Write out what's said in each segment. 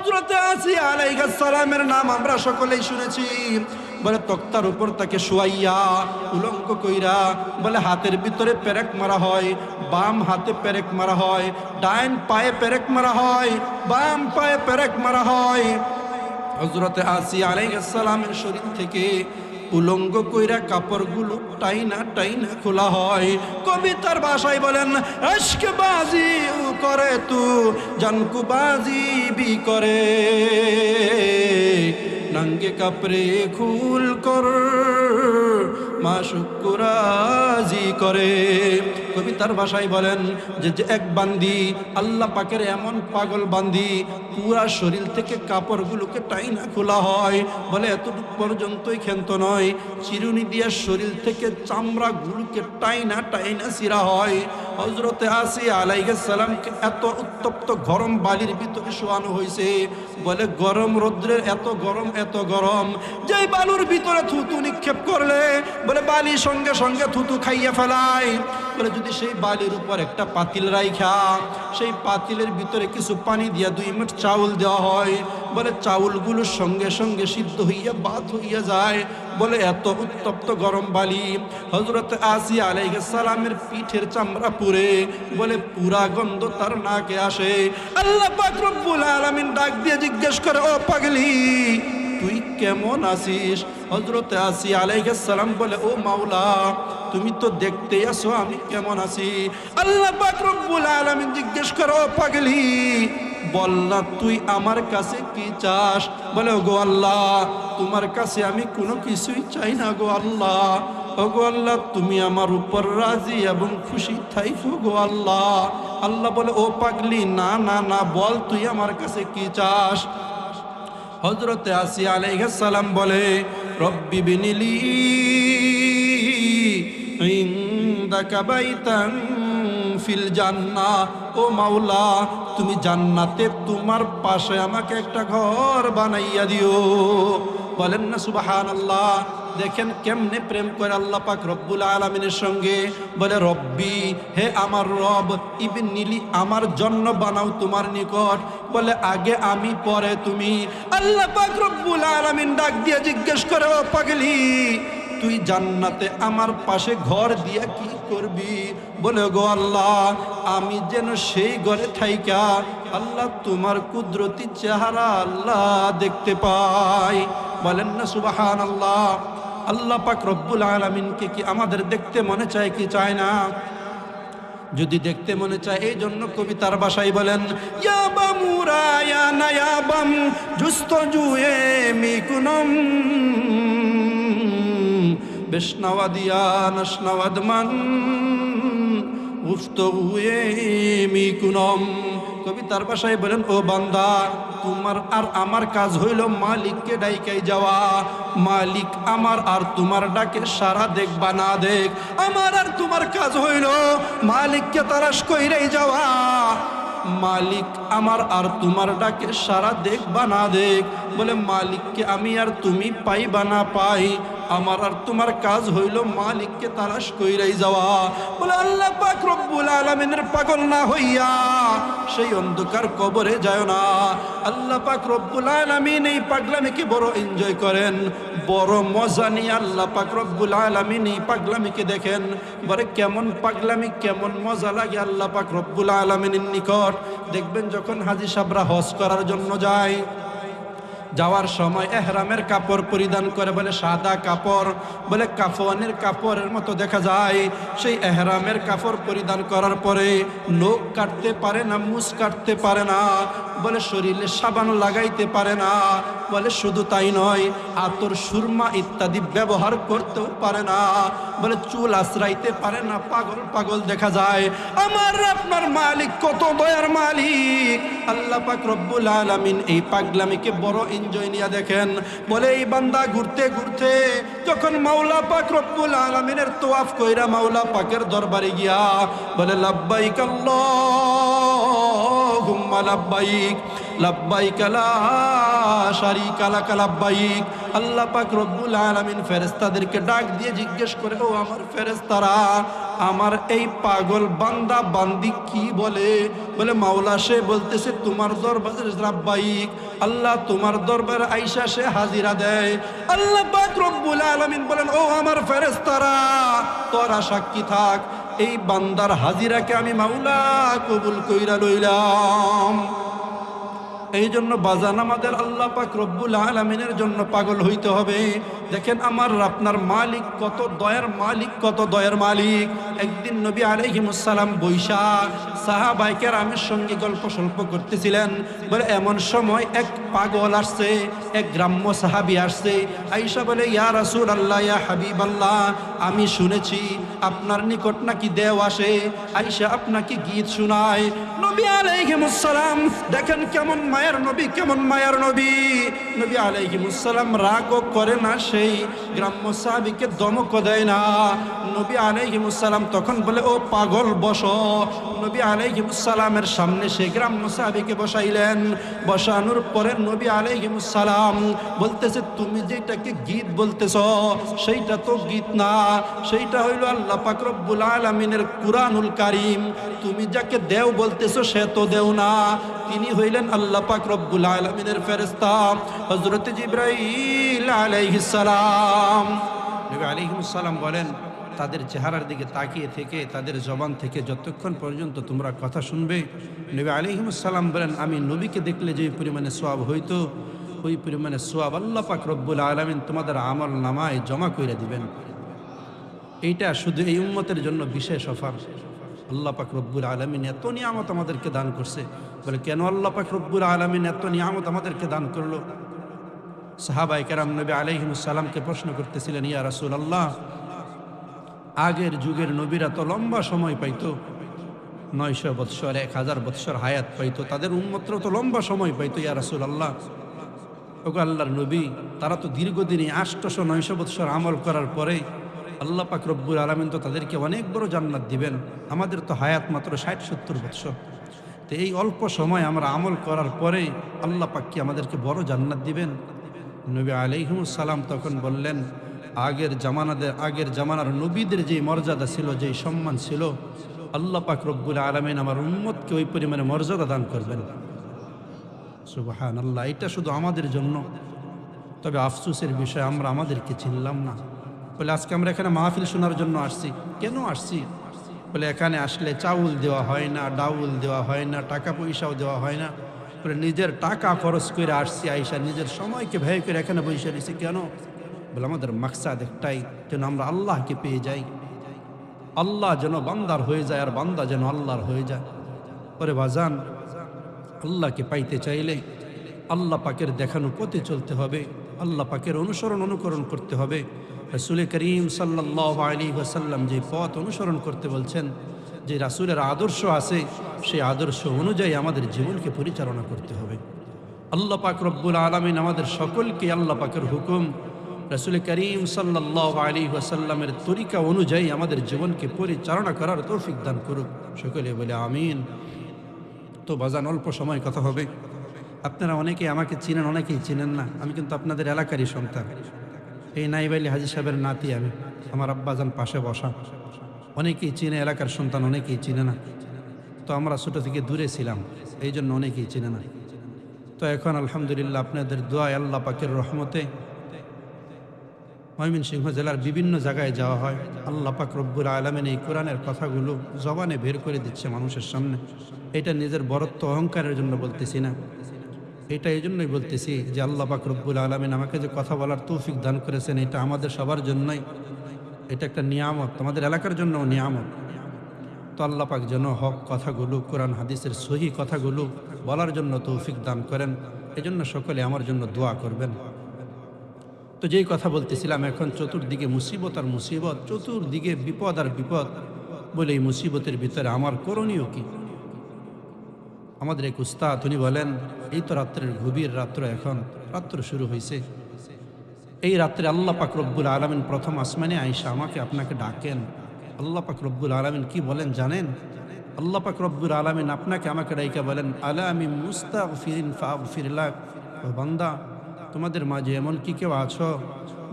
হযরতে আসিয়া আলাইহিস সালামের নাম আমরা সকলেই শুনেছি। বলে তক্তার উপর তাকে শুয়াইয়া উলঙ্গ কইরা বলে হাতের ভিতরে পেরেক মারা হয়, বাম হাতে পেরেক মারা হয়, ডাইন পায়ে পেরেক মারা হয়, বাম পায়ে পেরেক মারা হয়। হযরতে আসিয়া আলাইহিস সালামের শরীর থেকে উলঙ্গ কইরা কাপড়গুলো টাইনা টাইনা খোলা হয়। কবিতার ভাষায় বলেন আশক বাজি করে তু জানকু বাজি বি করে, नंगे कपड़े खुल कर माशुक को राजी करे। কবিতার ভাষায় বলেন যে এক বান্দি আল্লাহ পাকের এমন পাগল বান্দি পুরা শরীর থেকে কাপড়গুলোকে টাইনা খোলা হয়। বলে এতটুকু পর্যন্তই ক্ষান্ত নয়, চিরুনি দিয়া শরীর থেকে চামড়াগুলোকে টাইনা টাইনা ছিঁড়া হয়। হযরতে আসিয়া আলাইহিস সালামকে এত উত্তপ্ত গরম বালির ভিতরে শোয়ানো হয়েছে। বলে গরম রৌদ্রের এত গরম যেই বালুর ভিতরে থুতু নিক্ষেপ করলে বলে বালি সঙ্গে সঙ্গে থুতু খাইয়া ফেলায়। বলে যদি সেই বালির উপর একটা পাতিল রাইখা সেই পাতিলের ভিতরে কিছু পানি দিয়া 2 মুঠ চাউল দেওয়া হয়, বলে চাউলগুলো সঙ্গে সঙ্গে সিদ্ধ হইয়া ভাত হইয়া যায়। বলে এত উত্তপ্ত গরম বালি। হযরত আসিয়া আলাইহিস সালামের পিঠের চামড়া পুড়ে বলে পুরা গন্ধ তার নাকে আসে। আল্লাহ পাক রব্বুল আলামিন ডাক দিয়ে জিজ্ঞেস করে, ও পাগলি তুই কেমন আছিস? হযরত আসিয়া আলাইহিস সালাম বলে, ও মাওলা তুমি তো দেখতেই আছো আমি কেমন আছি। আল্লাহ পাক রব্বুল আলামিন জিজ্ঞেস করে, ও পাগলি বল না তুই আমার কাছে কি চাস? বলে ওগো আল্লাহ তোমার কাছে আমি কোনো কিছুই চাই না গো আল্লাহ। ওগো আল্লাহ তুমি আমার উপর রাজি এবং খুশি থাইকো গো আল্লাহ। আল্লাহ বলে, ও পাগলি না না না বল তুই আমার কাছে কি চাস? হযরতে আসিয়া আলাইহিস সালাম বলে, রব্বি বিনিলি ইনদাকা বাইতান ফিল জান্নাহ, ও মাওলা তুমি জান্নাতে তোমার পাশে আমাকে একটা ঘর বানাইয়া দিও। বলেন না সুবহানাল্লাহ। দেখেন কেমনে প্রেম করে আল্লাহ পাক রব্বুল আলামিনের সঙ্গে। বলে রব্বি হে আমার রব ইবনিলি আমার জন্য বানাও তোমার নিকট। বলে আগে আমি পরে তুমি। আল্লাহ পাক রব্বুল আলামিন ডাক দিয়ে জিজ্ঞেস করে, ও পাগলি তুই জান্নাতে আমার পাশে ঘর দিয়া কি করবি? বলে গো আল্লাহ আমি যেন সেই ঘরে থাইকা আল্লাহ তোমার কুদরতি চেহারা আল্লাহ দেখতে পাই। বলেন না সুবহানাল্লাহ। আল্লাহ পাক রব্বুল আলামিনকে কি আমাদের দেখতে মনে চায় কি চায় না? যদি দেখতে মনে চায় এই জন্য কবিতার ভাষায় বলেন, ইয়া বামুরা ইয়া নায়াবাম জুস্তজুয়ে মিকুনম বেশনাওয়াদিয়া নশনাওয়াদমান উফতহুয়ে মিকুনম। কবিতার ভাষায় বলেন, ও বান্দা তোমার আর আমার কাজ হইল মালিককে ডাইকাই যাওয়া। মালিক আমার আর তোমার ডাকে সারা দেখবা না দেখ। আমার আর তোমার কাজ হইল মালিককে তালাশ কইরাই যাওয়া। মালিক আমার আর তোমার ডাকে সারা দেখবা না দেখ। বলে মালিককে আমি আর তুমি পাইবা না পাই, আমার আর তোমার কাজ হইল মালিককে তালাশ কইরাই যাওয়া। বলে আল্লাহ পাক রব্বুল আলামিনের পাগল না হইয়া সেই অন্ধকার কবরে যায় না। আল্লাহ পাক রব্বুল আলামিন এই পাগলামিকে বড় এনজয় করেন, বড় মজা নিয়ে আল্লাহ পাক রব্বুল আলামিন এই পাগলামিকে দেখেন। বলে কেমন পাগলামি কেমন মজা লাগে আল্লাহ পাক রব্বুল আলামিনের নিকট। দেখবেন যখন হাজী সাহেবরা হজ করার জন্য যায়, যাওয়ার সময় এহরামের কাপড় পরিধান করে, বলে সাদা কাপড়, বলে কাফনের কাপড়ের মতো দেখা যায়। সেই এহরামের কাপড় পরিধান করার পরে নখ কাটতে পারে না, মুছ কাটতে পারে না, বলে শরীরে সাবান লাগাইতে পারে না। বলে শুধু তাই নয় আতর সুরমা ইত্যাদি ব্যবহার করতেও পারে না। বলে চুল আশ্রাইতে পারে না, পাগল পাগল দেখা যায়। আমার আপনার মালিক কত দয়ার মালিক। আল্লাহ পাক রব্বুল আলামিন এই পাগলামিকে বড় এনজয় নিয়ে দেখেন। বলে এই বান্দা ঘুরতে ঘুরতে যখন মাওলা পাক রব্বুল আলামিনের তওয়াফ কইরা মাওলা পাকের দরবারে গিয়া বলে লাব্বাইক আল্লাহুম্মা লাব্বাইক, লাব্বাইক লা শারীকা লাক লাব্বাইক। আল্লাহ পাক রব্বুল আলামিন ফেরেশতাদেরকে ডাক দিয়ে জিজ্ঞেস করে, ও আমার ফেরেশতারা, আমার এই পাগল বান্দা বান্দি কি বলে? বলে মাওলা সে বলতেছে তোমার দরবারে লাব্বাইক, আল্লাহ তোমার দরবারে আইসা সে হাজিরা দেয়। আল্লাহ পাক রব্বুল আলামিন বলেন, ও আমার ফেরেশতারা, তোরা সাক্ষী থাক, এই বান্দার হাজিরাকে আমি মাওলা কবুল কইরা লইলাম। এই জন্য বাজান আমাদের আল্লাহ পাক রব্বুল আলামিনের জন্য পাগল হইতে হবে। দেখেন আমার আপনার মালিক কত দয়ার মালিক, কত দয়ার মালিক। একদিন নবী আলাইহিস সালাম বৈশা সাহাবায়ে কেরামের সঙ্গে গল্প সল্প করতেছিলেন। বলে এমন সময় এক পাগল আসছে, এক গ্রাম্য সাহাবী আসছে। আয়েশা বলে, ইয়া রাসূলুল্লাহ, ইয়া হাবিবাল্লাহ, আমি শুনেছি আপনার নিকট নাকি দেও আসে, আয়েশা আপনাকে গীত শোনায়। নবী আলাইহিস সালাম দেখেন কেমন মায়ের নবী, কেমন মায়ের নবী। নবী আলাইহিস সালাম রাগও করে না, সেই গ্রাম্য সাহাবীকে দমকও দেয় না। নবী আলাইহিস সালাম তখন বলে, ও পাগল বসো। নবী আলাইহিস সালামের সামনে সেই গ্রাম্য সাহাবীকে বসাইলেন। বসানোর পরে নবী আলাইহিস সালাম বলতেছে, তুমি যেটাকে গীত বলতেছ সেইটা তো গীত না, সেইটা হইল আল্লাহ পাক রব্বুল আলামিনের কুরআনুল কারীম। তুমি যাকে দেও বলতেছো সে তো দেও না, তিনি হইলেন আল্লাহ পাক রব্বুল আলামিনের ফেরেশতা হযরত জিবরাইল আলাইহিস সালাম। নবী আলাইহিস সালাম বলেন, তাদের চেহারার দিকে তাকিয়ে থেকে তাদের জবান থেকে যতক্ষণ পর্যন্ত তোমরা কথা শুনবে, নবী আলাইহিস সালাম বলেন, আমি নবীকে দেখলে যে পরিমাণে সওয়াব হইতো, ওই পরিমাণে সওয়াব আল্লাহ পাক রব্বুল আলামিন তোমাদের আমল নামায় জমা কইরা দিবেন। এইটা শুধু এই উম্মতের জন্য বিশেষ অফার। আল্লাহ পাক রব্বুল আলামিন এত নিয়ামত আমাদেরকে দান করছে। বলে কেন আল্লাহ পাক রব্বুল আলামিন এত নিয়ামত আমাদেরকে দান করলো? সাহাবায়ে কেরাম নবী আলাইহিস সালামকে প্রশ্ন করতেছিলেন, ইয়া রাসূলুল্লাহ, আগের যুগের নবীরা তো লম্বা সময় পাইতো, 900 বৎসর 1000 বৎসর হায়াত পাইতো, তাদের উম্মতরা তো লম্বা সময় পাইতো। ইয়া রাসূলুল্লাহ, ওগো আল্লাহর নবী, তারা তো দীর্ঘদিনই 800-900 বৎসর আমল করার পরে আল্লাহ পাক রব্বুল আলামিন তো তাদেরকে অনেক বড় জান্নাত দিবেন। আমাদের তো হায়াত মাত্র 60-70 বৎসর। তো এই অল্প সময় আমরা আমল করার পরে আল্লাহ পাক কি আমাদেরকে বড় জান্নাত দিবেন? নবী আলাইহিস সালাম তখন বললেন, আগের জামানার নবীদের যে মর্যাদা ছিল, যে সম্মান ছিল, আল্লাহ পাক রব্বুল আলামিন আমার উম্মতকে ওই পরিমাণে মর্যাদা দান করবেন। সুবহানাল্লাহ। এটা শুধু আমাদের জন্য। তবে আফসোসের বিষয়, আমরা আমাদেরকে চিনলাম না। বলে আজকে আমরা এখানে মাহফিল শোনার জন্য আসছি। কেন আসছি? বলে এখানে আসলে চাউল দেওয়া হয় না, ডাউল দেওয়া হয় না, টাকা পয়সাও দেওয়া হয় না। বলে নিজের টাকা খরচ করে আসছি, আইসা নিজের সময়কে ব্যয় করে এখানে বসে নিছি। কেন? বলে আমাদের মাকসাদ একটাই, যেন আমরা আল্লাহকে পেয়ে যাই, আল্লাহ যেন বান্দার হয়ে যায় আর বান্দা যেন আল্লাহর হয়ে যায়। পরে বাজান, আল্লাহকে পাইতে চাইলে আল্লাহ পাকের দেখানো পথে চলতে হবে, আল্লাহ পাকের অনুকরণ করতে হবে। রাসূল করিম সাল্লাল্লাহু আলাইহি ওয়াসাল্লাম যে পথ অনুসরণ করতে বলছেন, যে রাসূলের আদর্শ আছে, সেই আদর্শ অনুযায়ী আমাদের জীবনকে পরিচালনা করতে হবে। আল্লাহ পাক রব্বুল আলামিন আমাদের সকলকে আল্লাহ পাকের হুকুম, রাসূল করিম সাল্লাল্লাহু আলাইহি ওয়াসাল্লামের তরিকা অনুযায়ী আমাদের জীবনকে পরিচালনা করার তৌফিক দান করুক। সকলে বলে আমিন। তো বাজান, অল্প সময় কথা হবে। আপনারা অনেকেই আমাকে চিনেন, অনেকেই চিনেন না। আমি কিন্তু আপনাদের এলাকারই সন্তান। এই নাইব আলী হাজী সাহেবের নাতি আমি। আমার আব্বাজান পাশে বসা। অনেকেই চিনে, এলাকার সন্তান অনেকেই চিনে না। তো আমরা ছোটো থেকে দূরে ছিলাম, এই জন্য অনেকেই চিনে না। তো এখন আলহামদুলিল্লাহ আপনাদের দোয়ায়, আল্লাহ পাকের রহমতে ময়মনসিংহ জেলার বিভিন্ন জায়গায় যাওয়া হয়। আল্লাহ পাক রব্বুল আলামিন এই কোরআনের কথাগুলো জবানে বের করে দিচ্ছে মানুষের সামনে। এটা নিজের বরত্ব অহংকারের জন্য বলতেছি না, এটা এই জন্যই বলতেছি যে আল্লাহ পাক রব্বুল আলামিন আমাকে যে কথা বলার তৌফিক দান করেছেন, এটা আমাদের সবার জন্যই। এটা একটা নিয়ামত, আমাদের এলাকার জন্য নিয়ামত। তো আল্লাহ পাক যেন হক কথাগুলো, কোরআন হাদিসের সহি কথাগুলো বলার জন্য তৌফিক দান করেন। এজন্য সকলে আমার জন্য দোয়া করবেন। তো যেই কথা বলতেছিলাম, এখন চতুর্দিকে মুসিবত আর মুসিবত, চতুর্দিকে বিপদ আর বিপদ। বলে এই মুসিবতের ভিতরে আমার করণীয় কি? আমাদের এক উস্তাদ উনি বলেন, এই তো রাত্রের গভীর রাত্র, এখন রাত্র শুরু হয়েছে। এই রাত্রে আল্লাহ পাক রব্বুল আলামিন প্রথম আসমানে আয়েশা আমাকে আপনাকে ডাকেন। আল্লাহ পাক রব্বুল আলামিন কি বলেন জানেন? আল্লাহ পাক রব্বুল আলামিন আপনাকে আমাকে ডাইকা বলেন, আলা আমি মুস্তাগফিরিন ফাগফির লাক। ও বান্দা, তোমাদের মাঝে এমন কি কেউ আছো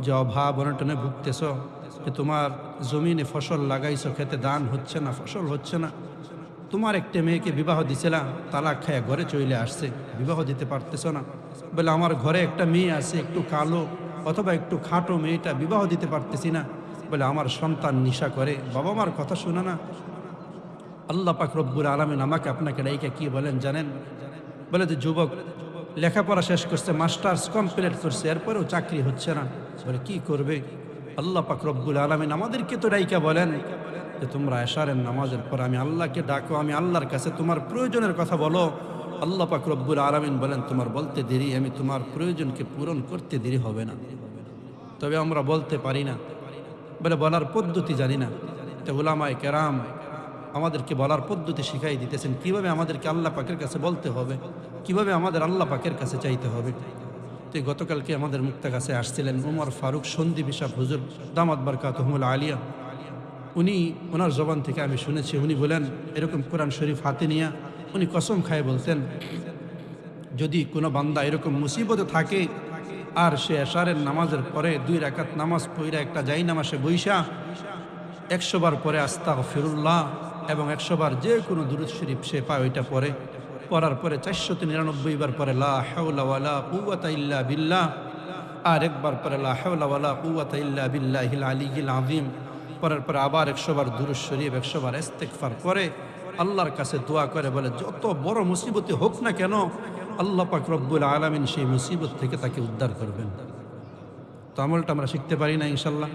যে অভাব অনটনে ভুগতেছ, যে তোমার জমিনে ফসল লাগাইছো, খেতে দান হচ্ছে না, ফসল হচ্ছে না। তোমার একটা মেয়েকে বিবাহ দিছিলাম, তালাক খায়া ঘরে চলে আসছে, বিবাহ দিতে পারতেছ না। বলে আমার ঘরে একটা মেয়ে আছে, একটু কালো অথবা একটু খাটো, মেয়েটা বিবাহ দিতে পারতেছি না। বলে আমার সন্তান নেশা করে, বাবা মার কথা শোনে না। আল্লাহ পাক রব্বুল আলামিন আমাকে আপনাকে ডাইকা কি বলেন জানেন? বলে যে যুবক লেখাপড়া শেষ করছে, মাস্টার্স কমপ্লিট করছে, এরপরেও চাকরি হচ্ছে না। বলে কি করবে? আল্লাহ পাক রব্বুল আলামিন আমাদেরকে তো ডাইকা বলেন যে তোমরা এশারের নামাজের পর আমি আল্লাহকে ডাকো, আমি আল্লাহর কাছে তোমার প্রয়োজনের কথা বলো। আল্লাহ পাক রব্বুল আলামিন বলেন তোমার বলতে দেরি, আমি তোমার প্রয়োজনকে পূরণ করতে দেরি হবে না। তবে আমরা বলতে পারি না, বলে বলার পদ্ধতি জানি না। তো উলামায়ে কেরাম আমাদেরকে বলার পদ্ধতি শিখাই দিতেছেন, কিভাবে আমাদেরকে আল্লাহ পাকের কাছে বলতে হবে, কিভাবে আমাদের আল্লাহ পাকের কাছে চাইতে হবে। তো গতকালকে আমাদের মুক্তা কাছে আসছিলেন উমর ফারুক সন্দীপ সাহেব হুজুর দামাত বারকাতুহুল আলিয়া। উনি ওনার জবান থেকে আমি শুনেছি, উনি বলেন এরকম কোরআন শরীফ হাতে নিয়ে উনি কসম খায় বলতেন, যদি কোনো বান্দা এরকম মুসিবতে থাকে আর সে এশারের নামাজের পরে 2 রাকাত নামাজ পড়ে একটা যাই নামাজে বৈশা 100 বার পরে আস্তাগফিরুল্লাহ এবং 100 বার যে কোনো দুরূদ শরীফ সে পায় ওইটা পরে, পড়ার পরে 499 বার পরে লা হাওলা ওয়ালা কুওয়াতা ইল্লা বিল্লাহ, আর একবার পরে লা হাওলা ওয়ালা কুওয়াতা ইল্লা বিল্লাহিল আলিয়্যিল আযীম, পরের পরে আবার 100 বার দুরূদ শরীফ 100 বার ইস্তিগফার করে আল্লাহর কাছে দোয়া করে, বলে যত বড় মুসিবতে হোক না কেন আল্লাহ পাক রব্বুল আলামিন সেই মুসিবত থেকে তাকে উদ্ধার করবেন। তো আমলটা আমরা শিখতে পারি না ইনশাল্লাহ।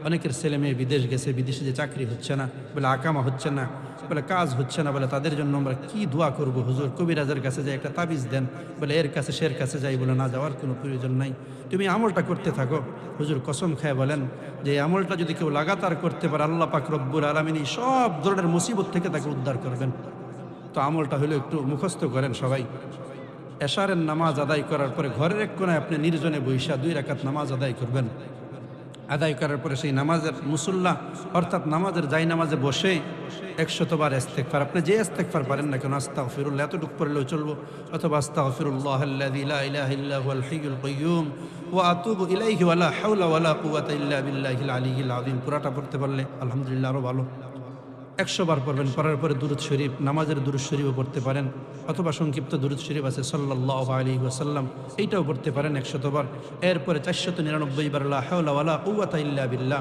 অনেকের ছেলে মেয়ে বিদেশ গেছে, বিদেশে যে চাকরি হচ্ছে না, বলে আকামা হচ্ছে না, বলে কাজ হচ্ছে না, বলে তাদের জন্য আমরা কি দোয়া করব হুজুর? কবিরাজের কাছে যাই একটা তাবিজ দেন, বলে এর কাছে সের কাছে যাই, বলে না যাওয়ার কোনো প্রয়োজন নাই, তুমি আমলটা করতে থাকো। হুজুর কসম খায় বলেন যে এই আমলটা যদি কেউ লাগাতার করতে পারে আল্লাহ পাক রব্বুল আলামিন সব ধরনের মুসিবত থেকে তাকে উদ্ধার করবেন। তো আমলটা হলো একটু মুখস্থ করেন সবাই। এশারের নামাজ আদায় করার পরে ঘরের এক কোণায় আপনি নির্জনে বৈশা 2 রাকাত নামাজ আদায় করবেন। আদায় করার পরে সেই নামাজের মুসল্লা অর্থাৎ নামাজের যাই নামাজে বসে 100 বার ইস্তিগফার, আপনি যে ইস্তিগফার পারেন না কেন, আস্তাগফিরুল্লাহ এতটুকু পড়লেও চলবো, অথবা আস্তাগফিরুল্লাহাল্লাযী লা ইলাহা ইল্লা হুয়াল হাইয়ুল কাইয়্যুম ওয়া আতুবু ইলাইহি ওয়া লা হাওলা ওয়া লা কুওয়াতা ইল্লা বিল্লাহিল আলিয়্যিল আযীম। পুরাটা পড়তে পারলে আলহামদুলিল্লাহ আরও ভালো। 100 বার পড়বেন, পড়ার পরে দুরূদ শরীফ, নামাজের দুরূদ শরীফও পড়তে পারেন, অথবা সংক্ষিপ্ত দুরূদ শরীফ আছে সাল্লাল্লাহু আলাইহি ওয়াসাল্লাম, এইটাও পড়তে পারেন 100 বার। এরপরে 499 বার লা হাওলা ওয়ালা কুওয়াতা ইল্লা বিল্লাহ,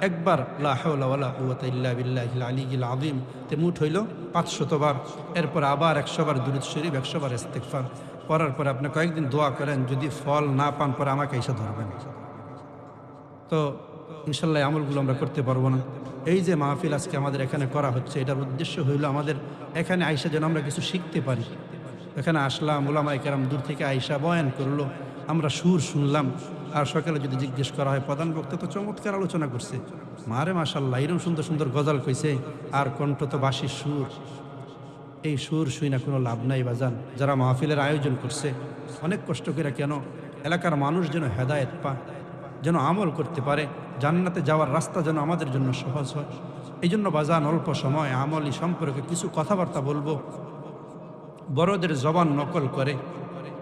একবার লা হাওলা ওয়ালা কুওয়াতা ইল্লা বিল্লাহিল আলিয়্যিল আযীম, তে মোট হইল 500 বার। এরপর আবার 100 বার দুরূদ শরীফ, 100 বার ইস্তিগফার করার পরে আপনি কয়েকদিন দোয়া করেন, যদি ফল না পান পরে আমাকে এসে ধরবেন। তো ইনশাল্লাহ আমলগুলো আমরা করতে পারবো না। এই যে মাহফিল আজকে আমাদের এখানে করা হচ্ছে, এটার উদ্দেশ্য হইল আমাদের এখানে আইসা যেন আমরা কিছু শিখতে পারি। এখানে আসলাম, ওলামায়ে কেরাম দূর থেকে আইসা বয়ান করলো, আমরা সুর শুনলাম। আর সকালে যদি জিজ্ঞেস করা হয় প্রধান বক্তা তো চমৎকার আলোচনা করছে, মারে মাশাল্লাহ এরকম সুন্দর সুন্দর গজল কইছে, আর কণ্ঠ তো বাঁশির সুর। এই সুর শুই না কোনো লাভ নাই বাজান। যারা মাহফিলের আয়োজন করছে অনেক কষ্ট করে, কেন এলাকার মানুষ যেন হেদায়েত পায়, যেন আমল করতে পারে, জান্নাতে যাওয়ার রাস্তা যেন আমাদের জন্য সহজ হয়। এই জন্য বাজান অল্প সময় আমলি সম্পর্কে কিছু কথাবার্তা বলবো, বড়দের জবান নকল করে।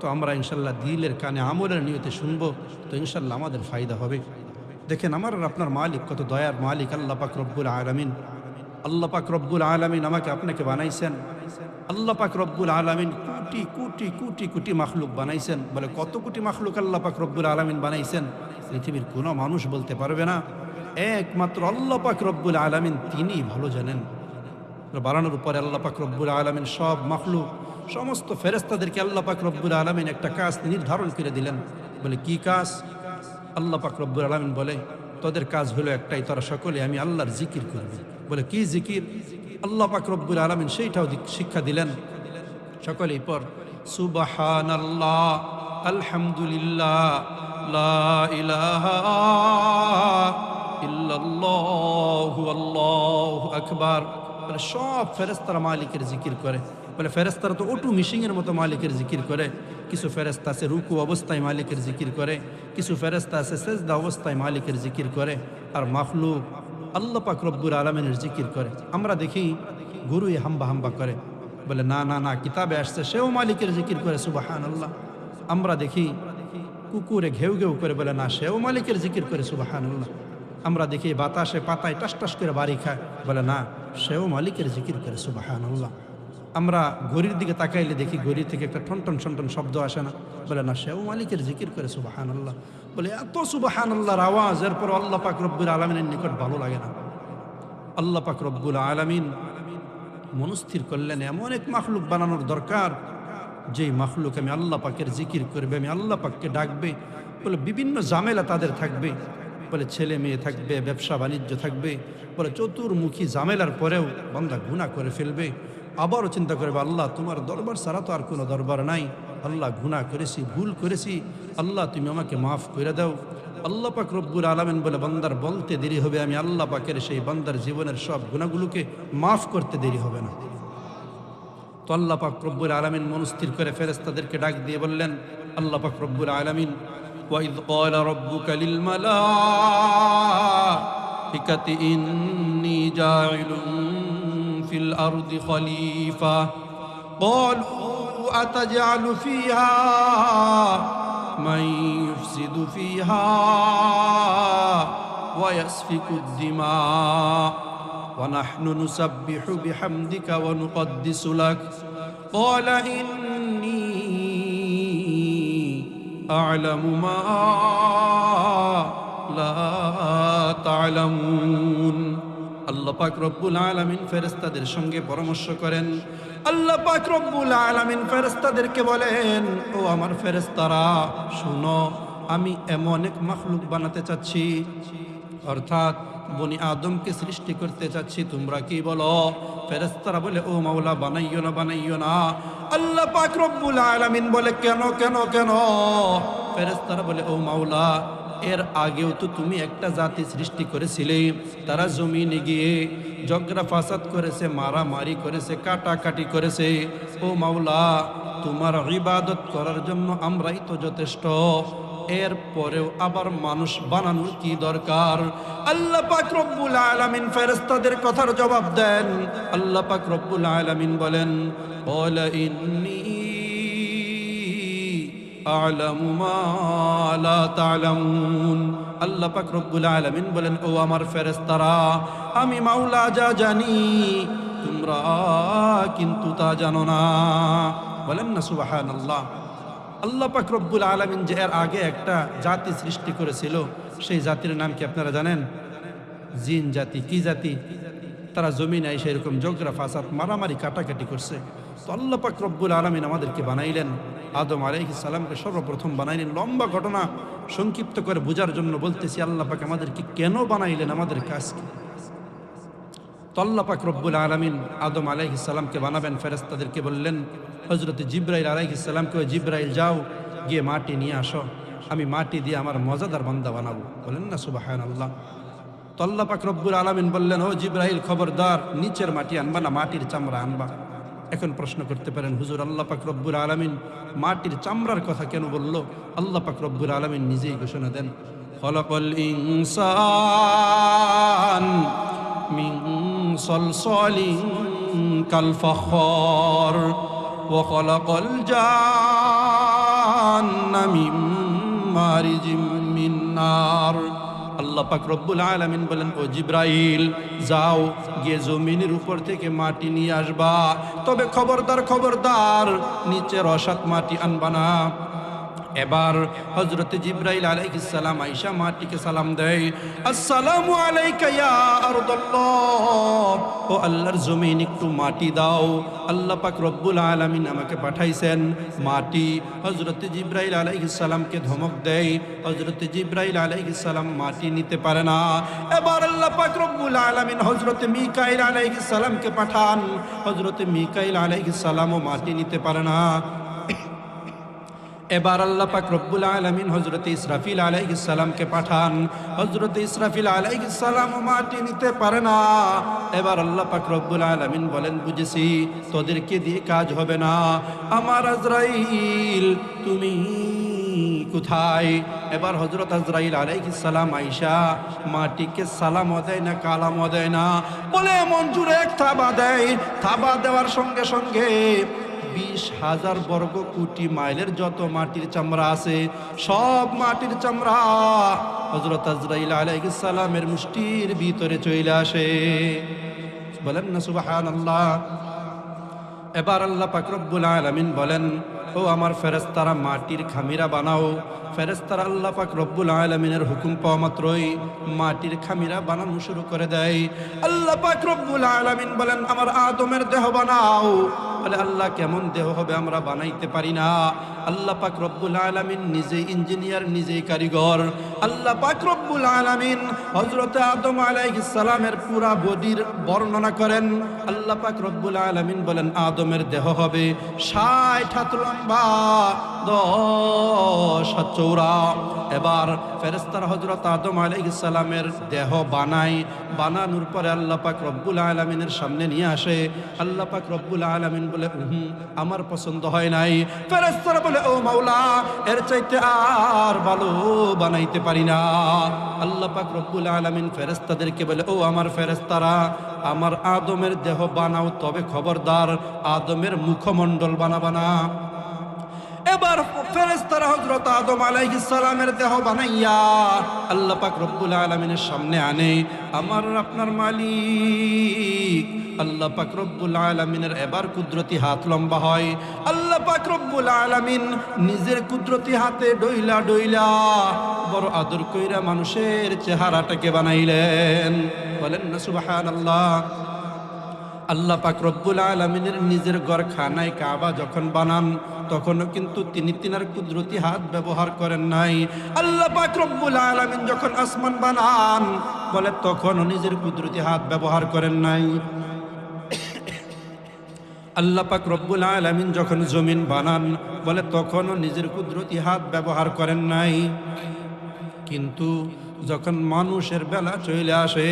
তো আমরা ইনশাল্লাহ দিলের কানে আমলের নিয়তে শুনবো, তো ইনশাল্লাহ আমাদের ফায়দা হবে। দেখেন আমার আর আপনার মালিক কত দয়ার মালিক, আল্লাহ পাক রব্বুল আলামিন। আল্লাহ পাক রব্বুল আলামিন আমাকে আপনাকে বানাইছেন। আল্লাহ পাক রব্বুল আলামিন কোটি কোটি কোটি কোটি মাখলুক বানাইছেন। বলে কত কোটি মাখলুক আল্লাহ পাক রব্বুল আলামিন বানাইছেন, পৃথিবীর কোনো মানুষ বলতে পারবে না। একমাত্র আল্লাহ পাক রব্বুল আলামিন তিনিই ভালো জানেন। বানানোর পরে আল্লাহ পাক রব্বুল আলামিন সব মাখলুক সমস্ত ফেরেশতাদেরকে আল্লাহ পাক রব্বুল আলামিন একটা কাজ নির্ধারণ করে দিলেন। বলে কি কাজ? আল্লাহ পাক রব্বুল আলামিন বলে তোদের কাজ হলো একটাই, তোরা সকলে আমি আল্লাহর জিকির করবি। বলে কি জিকির? আল্লাহ পাক রব্বুল আলামিন সেইটাও শিক্ষা দিলেন। সকলেই পর সুবহানাল্লাহ, আলহামদুলিল্লাহ, লা ইলাহা ইল্লাল্লাহু আল্লাহু আকবার। বলে সব ফেরেশতারা মালিকের জিকির করে। বলে ফেরেশতারা তো অটো মিশিংয়ের মতো মালিকের জিকির করে। কিছু ফেরেশতা আছে রুকু অবস্থায় মালিকের জিকির করে, কিছু ফেরেশতা আছে সেজদা অবস্থায় মালিকের জিকির করে, আর মাখলুক আল্লাহ পাক রব্বুল আলামিনের জিকির করে। আমরা দেখি গরুই হাম্বা হাম্বা করে। বলে না না না, কিতাবে আসছে সেও মালিকের জিকির করে সুবহানাল্লাহ। আমরা দেখি কুকুরে ঘেউ ঘেউ করে, বলে না সেও মালিকের জিকির করে সুবহানাল্লাহ। আমরা দেখি বাতাসে পাতায় টাস টাস করে বাড়ি খায়, বলে না সেও মালিকের জিকির করে সুবহানাল্লাহ। আমরা ঘড়ির দিকে তাকাইলে দেখি ঘড়ি থেকে একটা ঠনঠন ঠনঠন শব্দ আসে না, বলে না সেও মালিকের জিকির করে সুবহানাল্লাহ। বলে এত সুবহানাল্লাহর আওয়াজ, এরপর আল্লাহ পাক রব্বুল আলামিনের নিকট ভালো লাগে না। আল্লাহ পাক রব্বুল আলামিন মনস্থির করলেন এমন এক মাখলুক বানানোর দরকার, যেই মাখলুক আমি আল্লাহ পাকের জিকির করবে, আমি আল্লাহ পাককে ডাকবে। বলে বিভিন্ন ঝামেলা তাদের থাকবে, বলে ছেলে মেয়ে থাকবে, ব্যবসা বাণিজ্য থাকবে, বলে চতুর্মুখী ঝামেলার পরেও বান্দা গুনাহ করে ফেলবে। আবারও চিন্তা করবে আল্লাহ তোমার দরবার ছাড়া তো আর কোনো দরবার নাই, আল্লাহ গুনাহ করেছি, ভুল করেছি, আল্লাহ তুমি আমাকে মাফ করে দাও। আল্লাহ পাক রব্বুল আলামিন বলে বান্দার বলতে দেরি হবে, আমি আল্লাহ পাকের সেই বান্দার জীবনের সব গুনাহগুলোকে মাফ করতে দেরি হবে না। তো আল্লাহ পাক রব্বুল আলামিন মনস্থির করে ফেরেশতাদেরকে ডাক দিয়ে বললেন, আল্লাহ পাক রব্বুল আলামিন ওয়াইদ ক্বালা রাব্বুকা লিল মালাইকাতি ইন্নী জাইলুন ফিল আরদি খলিফা ক্বালু আতাজআলু ফিহা মান ইফসিদু ফিহা ওয়া ইয়াসফিকুদ দিমা ونحن نسبح بحمدك ونقدس لك قال إني أعلم ما لا تعلمون। আল্লাহ পাক রব্বুল আলামিন ফেরেশতাদের সঙ্গে পরামর্শ করেন। আল্লাহ পাক রব্বুল আলামিন ফেরেশতাদেরকে বলেন, ও আমার ফেরেশতারা শুনো, আমি এমন এক মাখলুক বানাতে চাচ্ছি, অর্থাৎ বনি আদমকে সৃষ্টি করতে চাচ্ছি, তোমরা কি বলো? ফেরেশতারা বলে, ও মাওলা বানাইও না, বানাইও না। আল্লাহ পাক রব্বুল আলামিন বলে, কেন কেন কেন? ফেরেশতারা বলে, ও মাওলা এর আগেও তো তুমি একটা জাতি সৃষ্টি করেছিলে, তারা জমিনে গিয়ে ঝগড়া ফাসাদ করেছে, মারামারি করেছে, কাটাকাটি করেছে। ও মাওলা তোমার ইবাদত করার জন্য আমরাই তো যথেষ্ট, এর পরেও আবার মানুষ বানানোর কি দরকার? আল্লাহ পাক রব্বুল আলামিন ফেরেশতাদের কথার জবাব দেন। আল্লাহ পাক রব্বুল আলামিন বলেন, ক্বালা ইন্নী আ'লামু মা লা তা'লামুন। আল্লাহ পাক রব্বুল আলামিন বলেন, ও আমার ফেরেশতারা, আমি মাওলা যা জানি তোমরা কিন্তু তা জানো না। বলেন না সুবহানাল্লাহ। আল্লাহ পাক রব্বুল আলামিন যে এর আগে একটা জাতি সৃষ্টি করেছিল, সেই জাতির নাম কি আপনারা জানেন? জিন জাতি। কি জাতি? তারা জমিনে এসে এরকম ঝগড়া ফাসাদ মারামারি কাটাকাটি করছে। তো আল্লাহ পাক রব্বুল আলামিন আমাদেরকে বানাইলেন, আদম আলাইহিস সালামকে সর্বপ্রথম বানাইলেন। লম্বা ঘটনা সংক্ষিপ্ত করে বোঝার জন্য বলতেছি, আল্লাহ পাক আমাদেরকে কেন বানাইলেন, আমাদের কাজ কি? তো আল্লাহ পাক রব্বুল আলামিন আদম আলাইহিস সালামকে বানাবেন, ফেরেশতাদেরকে বললেন, হযরত জিবরাইল আলাইহিস সালামকে, জিবরাইল যাও গিয়ে মাটি নিয়ে আসো, আমি মাটি দিয়ে আমার মজাদার বান্দা বানাবো। বলেন না সুবহানাল্লাহ। তো আল্লাহ পাক রব্বুল আলামিন বললেন, ও জিবরাইল খবরদার, নিচের মাটি আনবা না, মাটির চামড়া আনবা। এখন প্রশ্ন করতে পারেন, হুজুর আল্লাহ পাক রব্বুল আলামিন মাটির চামড়ার কথা কেন বলল? আল্লাহ পাক রব্বুল আলামিন নিজেই ঘোষণা দেন, খলাকাল ইনসান মিন সলসলিন কাল ফখর ওয়া খলাকাল জান্না মিন মারিজিম মিন নার। আল্লাহ পাক রব্বুল আলামিন বলেন, ও জিবরাইল যাও গিয়ে জমিনের উপর থেকে মাটি নিয়ে আসবা, তবে খবরদার খবরদার নিচের অসৎ মাটি আনবা না। এবার হযরত জিবরাইল আলাইহিস সালাম আয়েশা মাটিকে সালাম দেয়, আসসালামু আলাইকা ইয়া আরদুল্লাহ, ও আল্লাহর জমিন একটু মাটি দাও। আল্লাহ পাক রব্বুল আলামিন আমাকে পাঠাইছেন মাটি। হযরত জিবরাইল আলাইহিস সালামকে ধমক দেয়, হযরত জিবরাইল আলাইহিস সালাম মাটি নিতে পারে না। এবার আল্লাহ পাক রব্বুল আলামিন হযরত মিকাইল আলাইহিস সালামকে পাঠান, হযরত মিকাইল আলাইহিস সালামও মাটি নিতে পারে না। এবার আল্লাহ পাক রব্বুল আলামিন হযরত ইসরাফিল আলাইহিস সালামকে পাঠান, হযরত ইসরাফিল আলাইহিস সালাম মাটি নিতে পারে না। এবার আল্লাহ পাক রব্বুল আলামিন বলেন, বুঝেছি তোদেরকে দিয়ে কাজ হবে না, আমার আজরাইল তুমি কোথায়? এবার হযরত আজরাইল আলাইহিস সালাম আয়েশা মাটিকে সালামও দেয় না, কালামও দেয় না, বলে এমন জোরে এক থাবা দেয়, থাবা দেওয়ার সঙ্গে সঙ্গে 20,000 বর্গ কোটি মাইলের যত মাটির চামড়া আছে সব মাটির চামড়া হযরত আজরাইল আলাইহিস সালামের মুষ্টির ভিতরে চলে আসে। বলেন না সুবহানাল্লাহ। এবার আল্লাহ পাক রব্বুল আলামিন বলেন, ও আমার ফেরেশতারা মাটির খামিরা বানাও। ফেরেশতারা আল্লাহ পাক রব্বুল আলামিনের হুকুম পাওয়া মাত্রই মাটির খামিরা বানানো শুরু করে দেয়। আল্লাহ পাক রব্বুল আলামিন বলেন, আমার আদমের দেহ বানাও। বলে আল্লাহ কেমন দেহ হবে, আমরা বানাইতে পারি না। আল্লাহ পাক রব্বুল আলামিন নিজেই ইঞ্জিনিয়ার, নিজেই কারিগর। আল্লাহ পাক রব্বুল আলামিন হযরত আদম আলাইহিস সালামের পুরা বডির বর্ণনা করেন। আল্লাহ পাক রব্বুল আলামিন বলেন আদমের দেহ হবে 60 হাত লম্বা, 10 হাত চওড়া। এবার ফেরেশতারা হযরত আদম আলাইহিস সালামের দেহ বানায়, বানানোর পরে আল্লাহ পাক রব্বুল আলামিনের সামনে নিয়ে আসে। আল্লাহ পাক রব্বুল আলামিন বলে আমার পছন্দ হয় নাই। ফেরেশতারা বলে ও মাওলা, এর চাইতে আর ভালো বানাইতে পারি না। আল্লাহ পাক রব্বুল আলামিন ফেরেশতাদেরকে বলে, ও আমার ফেরেশতারা, আমার আদমের দেহ বানাও, তবে খবরদার আদমের মুখমণ্ডল বানাবা না। এবার ফেরেশতারা হযরত আদম আলাইহিস সালামের দেহ বানাইয়া আল্লাহ পাক রব্বুল আলামিনের সামনে আনে। আমার আপনার মালিক আল্লাহ পাক রব্বুল আলামিনের এবার কুদরতি হাত লম্বা হয়। আল্লাহ পাক রব্বুল আলামিন নিজের কুদরতি হাতে ডইলা ডইলা বড় আদর কইরা মানুষের চেহারাটাকে বানাইলেন। বলেন না সুবহানাল্লাহ। আল্লাহ পাক রব্বুল আলামিনের নিজের ঘর খানায় কাবা যখন বানান তখনও কিন্তু তিনি তিনার কুদরতি হাত ব্যবহার করেন নাই। আল্লাহ পাক রব্বুল আলামিন যখন আসমান বানান বলে তখনও নিজের কুদরতি হাত ব্যবহার করেন নাই। আল্লাহ পাক রব্বুল আলামিন যখন জমিন বানান বলে তখনও নিজের কুদরতি হাত ব্যবহার করেন নাই। কিন্তু যখন মানুষের বেলা চলে আসে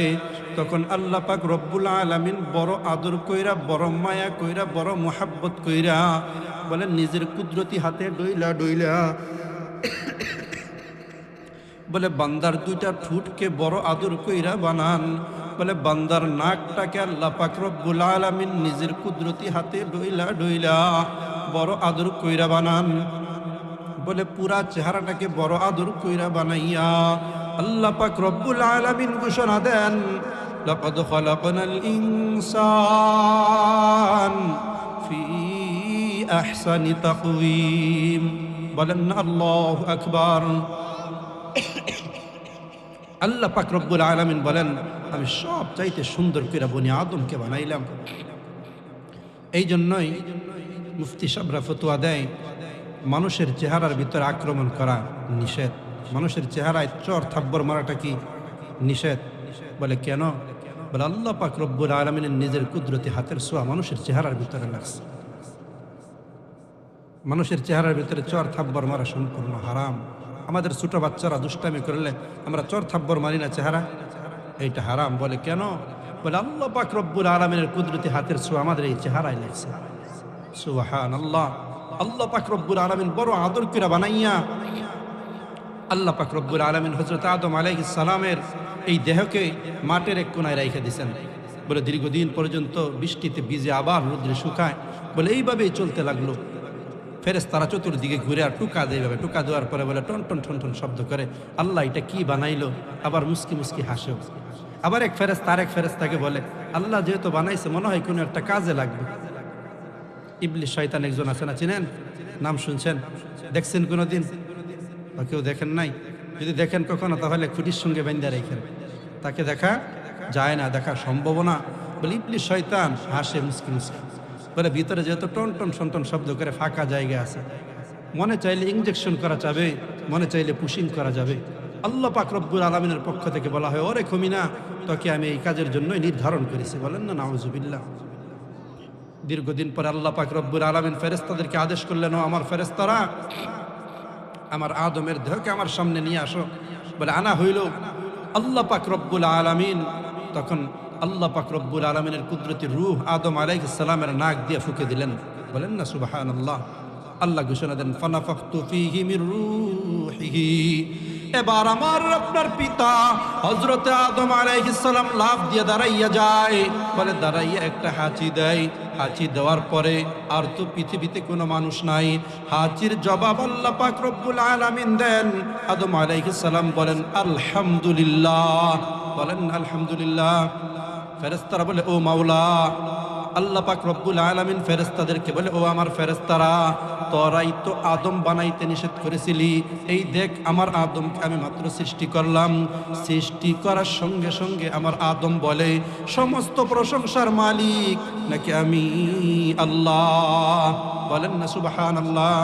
তখন আল্লাহ পাক রব্বুল আলামিন বড় আদর কইরা, বড় মায়া কইরা, বড় মোহাব্বত কইরা বলেন নিজের কুদরতি হাতে ডইলা ডইলা বলে বান্দার দুইটা ঠুটকে বড় আদর কইরা বানান। বলে বান্দার নাকটাকে আল্লাহ পাক রব্বুল আলামিন নিজের কুদরতি হাতে ডইলা ডইলা বড় আদর কইরা বানান। বলে পুরা চেহারাটাকে বড় আদর কইরা বানাইয়া আল্লাহ পাক রব্বুল আলামিন ঘোষণা দেন, লাকাদ খালাকনাল ইনসান ফি আহসানি তাকওয়িম। বলেন না আল্লাহু আকবার। আল্লাহ পাক রব্বুল আলামিন বলেন আমি সব চাইতে সুন্দর করে বনি আদমকে বানাইলাম। এই জন্যই মুফতি সাহেবরা ফতোয়া দেয় মানুষের চেহারার ভিতরে আক্রমণ করা নিষেধ। মানুষের চেহারায় চর থাপ্পড় মারাটা কি নিষেধ। বলে কেন? বলে আল্লাহ পাক রব্বুল আলামিনের নিজের কুদরতি হাতের ছোঁয়া মানুষের চেহারার ভিতরে লাগছে। মানুষের চেহারার ভিতরে চর থাপ্পড় মারা সম্পূর্ণ হারাম। আমাদের ছোট বাচ্চারা দুষ্টামি করলে আমরা চর থাপ্পড় মারি না, চেহারা এইটা হারাম। বলে কেন? বলে আল্লাহ পাক রব্বুল আলামিনের কুদরতি হাতের ছোঁয়া আমাদের এই চেহারায় লাগছে। সুবহানাল্লাহ। আল্লাহ পাক রব্বুল আলামিন বড় আদর করে বানাইয়া আল্লাহ পাক রব্বুল আলামিন হযরত আদম আলাইহিস সালামের এই দেহকে মাটির এক কোণায় রেখে দিয়েছেন। বলে দীর্ঘদিন পর্যন্ত বৃষ্টিতে ভিজে আবার রোদ্রে শুকায়। বলে এইভাবেই চলতে লাগলো। ফেরেশতারা চতুর্দিকে ঘুরে আর টুকা দেয়, এইভাবে টুকা দেওয়ার পরে বলে টন টন টন টন শব্দ করে, আল্লাহ এটা কি বানাইলো? আবার মুস্কি মুস্কি হাসেও। আবার এক ফেরেশতা আরেক ফেরেশতাকে বলে, আল্লাহ যেহেতু বানাইছে মনে হয় কোনো একটা কাজে লাগবে। ইবলিস শয়তান একজন আছে না, চিনেন? নাম শুনছেন? দেখছেন কোনোদিন? বা কেউ দেখেন নাই? যদি দেখেন কখনো তাহলে খুঁটির সঙ্গে বেঁধে রেখেন। তাকে দেখা যায় না, দেখা সম্ভব না। বলে ইবলিস শয়তান হাসে মুস্কি মুস্কি। বলে ভিতরে যেহেতু টন টন সন্টন শব্দ করে ফাঁকা জায়গা আছে, মনে চাইলে ইনজেকশন করা যাবে, মনে চাইলে পুশিং করা যাবে। আল্লাহ পাক রব্বুল আলামিনের পক্ষ থেকে বলা হয়, ওরে খমিনা, তোকে আমি এই কাজের জন্যই নির্ধারণ করেছি। বলেন না নাউজুবিল্লাহ। দীর্ঘদিন পরে আল্লাহ পাক রব্বুল আলামিন ফেরেশতাদেরকে আদেশ করলেন, ও আমার ফেরেশতারা, আমার আদমের দেহকে আমার সামনে নিয়ে আসো। বলে আনা হইল। আল্লাহ পাক রব্বুল আলামিন তখন আল্লাহ পাক রব্বুল আলামিনের কুদরতি রূহ আদম আলাইহিস সালামের নাক দিয়ে ফুঁকে দিলেন। বলেন না সুবহানাল্লাহ। আল্লাহ ঘোষণা দেন ফানাফাখতু ফীহি মির রূহিহি। এবার আমার আপনার পিতা হযরতে আদম আলাইহিস সালাম লাফ দিয়ে দাঁড়াইয়া যায়, বলে দাঁড়াইয়া একটা হাঁচি দেয়। হাঁচি দেওয়ার পরে আর তো পৃথিবীতে কোনো মানুষ নাই। হাঁচির জবাব আল্লাহ পাক রব্বুল আলামিন দেন। আদম আলাইহিস সালাম বলেন আলহামদুলিল্লাহ, বলেন আলহামদুলিল্লাহ। ফেরেশতারা বলে ও মাওলা, আল্লাহ পাক রব্বুল আলামিন ফেরেশতাদেরকে বলে ও আমার ফেরেশতারা, তোরাই তো আদম বানাইতে নিষেধ করেছিলি, এই দেখ আমার আদমকে আমি মাত্র সৃষ্টি করলাম। সৃষ্টি করার সঙ্গে সঙ্গে আমার আদম বলে সমস্ত প্রশংসার মালিক নাকি আমি আল্লাহ, বলেন না সুবহানাল্লাহ।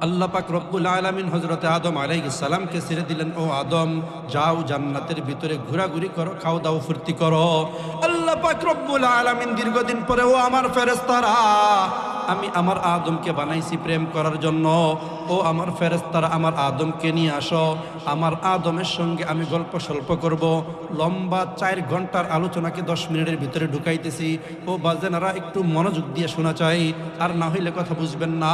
আল্লাহ পাক রব্বুল আলামিন হযরতে আদম আলাইহিস সালামকে ছেড়ে দিলেন, ও আদম যাও জান্নাতের ভিতরে ঘোরাঘুরি করো, খাও দাও ফুর্তি করো। আল্লাহ পাক রব্বুল আলামিন দীর্ঘদিন পরে ও আমার ফেরেশতারা, আমি আমার আদমকে বানাইছি প্রেম করার জন্য, ও আমার ফেরেশতারা আমার আদমকে নিয়ে আসো, আমার আদমের সঙ্গে আমি গল্প স্বল্প করব। লম্বা 4 ঘন্টার আলোচনাকে 10 মিনিটের ভিতরে ঢুকাইতেছি। ও বাজেনারা একটু মনোযোগ দিয়ে শোনা চাই, আর না হইলে কথা বুঝবেন না।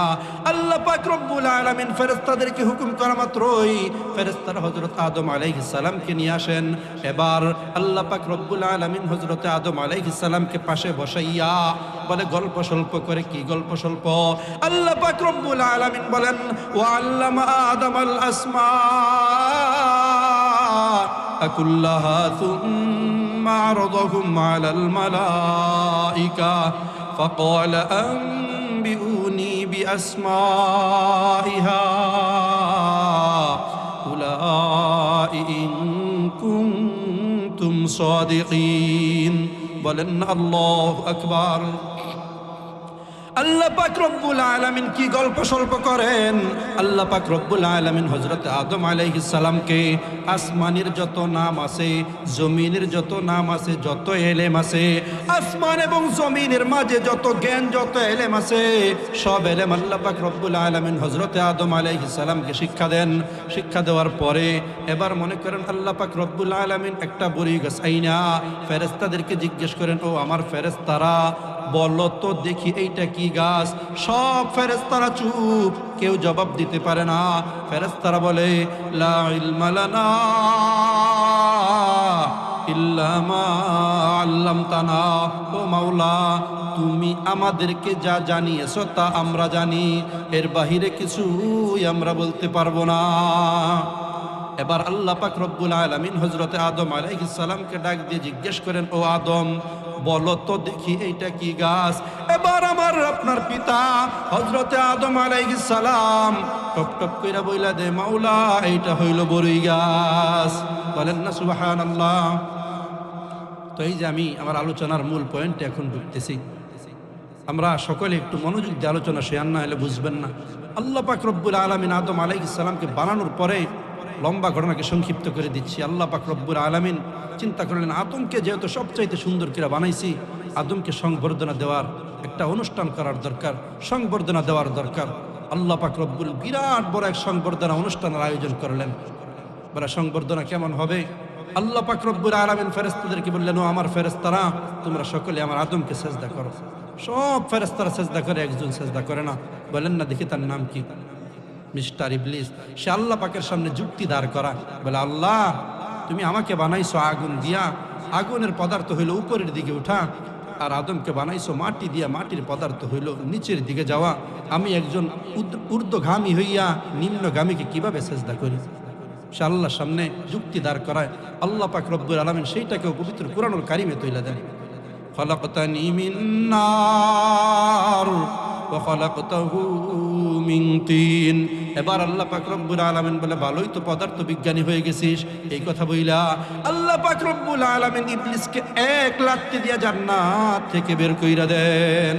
আল্লাহ পাক রব্বুল আলামিন ফেরেশতাদেরকে হুকুম করা মাত্রই ফেরেশতারা হযরত আদম আলাইহিস সালামকে নিয়ে আসেন। এবার আল্লাহ পাক রব্বুল আলামিন হযরত আদম আলাইহিস সালামকে পাশে বসাইয়া বলে গল্প স্বল্প করে। কি গল্প স্বল্প? আল্লাহ পাক রব্বুল আলামিন বলেন ওয়া আল্লামা আদামাল আসমাআ কুল্লাহা থুম্মা আরাদাহুম আলাল মালাইকা ফাকালা আনবিউনি বিআসমাই হাউলাই ইন কুনতুম সাদিকিন, বলেন আল্লাহু আকবার। আল্লাহ পাক রব্বুল আলামিন কি গল্প স্বল্প করেন। আল্লাহ পাক রব্বুল আলামিন হযরত আদম আলাইহিস সালামকে আসমানের যত নাম আছে, জমিনের যত নাম আছে, যত এলেম আছে, আসমান এবং জমিনের মাঝে যত জ্ঞান, যত এলেম আছে, সব এলেম আল্লাহ পাক রব্বুল আলামিন হযরত আদম আলাইহিস সালামকে শিক্ষা দেন। শিক্ষা দেওয়ার পরে এবার মনে করেন আল্লাহ পাক রব্বুল আলামিন একটা বড়ি গাছ আইনা ফেরেশতাদেরকে জিজ্ঞেস করেন, ও আমার ফেরেশতারা বলো তো দেখি এইটা কি গাছ? সব ফেরেশতারা চুপ, কেউ জবাব দিতে পারে না। ফেরেশতারা বলে লা ইলমা লানা ইল্লা মা আল্লামতানা, ও মাওলা তুমি আমাদেরকে যা জানিয়েছো তা আমরা জানি, এর বাহিরে কিছুই আমরা বলতে পারবো না। এবার আল্লাহ পাক রব্বুল আলামিন হযরতে আদম আলাইহিস সালামকে ডাক দিয়ে জিজ্ঞেস করেন, ও আদম বলো তো দেখি এইটা কি গাছ? এবার আমার আপনার পিতা হযরতে আদম আলাইহিস সালাম টপ টপ কইরা বইলা দে, মাওলা এইটা হইল বড়ই গাছ, বলেন না সুবহানাল্লাহ। তো এই যে আমি আমার আলোচনার মূল পয়েন্টে এখন ঢুকতেছি, আমরা সকলে একটু মনোযোগ দিয়ে আলোচনা শেয়ার না হলে বুঝবেন না। আল্লাহ পাক রব্বুল আলামিন আদম আলাইহিস সালামকে বানানোর পরে লম্বা ঘটনাকে সংক্ষিপ্ত করে দিচ্ছি। আল্লাহ পাক রব্বুল আলামিন চিন্তা করলেন আদমকে যেহেতু সবচাইতে সুন্দর করে বানাইছি, আদমকে সংবর্ধনা দেওয়ার একটা অনুষ্ঠান করার দরকার, সংবর্ধনা দেওয়ার দরকার। আল্লাহ পাক রব্বুল বিরাট বড় এক সংবর্ধনা অনুষ্ঠানের আয়োজন করলেন। বলে সংবর্ধনা কেমন হবে? আল্লাহ পাক রব্বুল আলামিন ফেরেশতাদেরকে বললেন, ও আমার ফেরেশতারা তোমরা সকলে আমার আদমকে সেজদা করো। সব ফেরেশতারা সেজদা করে, একজন সেজদা করে না। বলেন না দেখি তার নাম কি? মিস্টার ইবলিস। সে আল্লাহ পাকের সামনে যুক্তি দাঁড় করা, বলে আল্লাহ তুমি আমাকে বানাইছো আগুন দিয়া, আগুনের পদার্থ হইল উপরের দিকে উঠা, আর আদমকে বানাইছো মাটি দিয়া, মাটির পদার্থ হইল নিচের দিকে যাওয়া। আমি একজন ঊর্ধ্বগামী হইয়া নিম্নগামীকে কিভাবে সেজদা করি? সে আল্লাহর সামনে যুক্তি দাঁড় করায়। আল্লাহ পাক রব্বুল আলামিন সেইটাকেও পবিত্র কুরআনুল কারীমে তুলে দেন, খলাকতানি মিন নার ওয়া খলাকতাহু মিন তিন। এবার আল্লাহ পাক রব্বুল আলামিন বলে ভালোই তো পদার্থ বিজ্ঞানী হয়ে গেছিস। এই কথা বইলা আল্লাহ পাক রব্বুল আলামিন ইবলিসকে এক লাথি দিয়া জান্নাত থেকে বের কইরা দেন।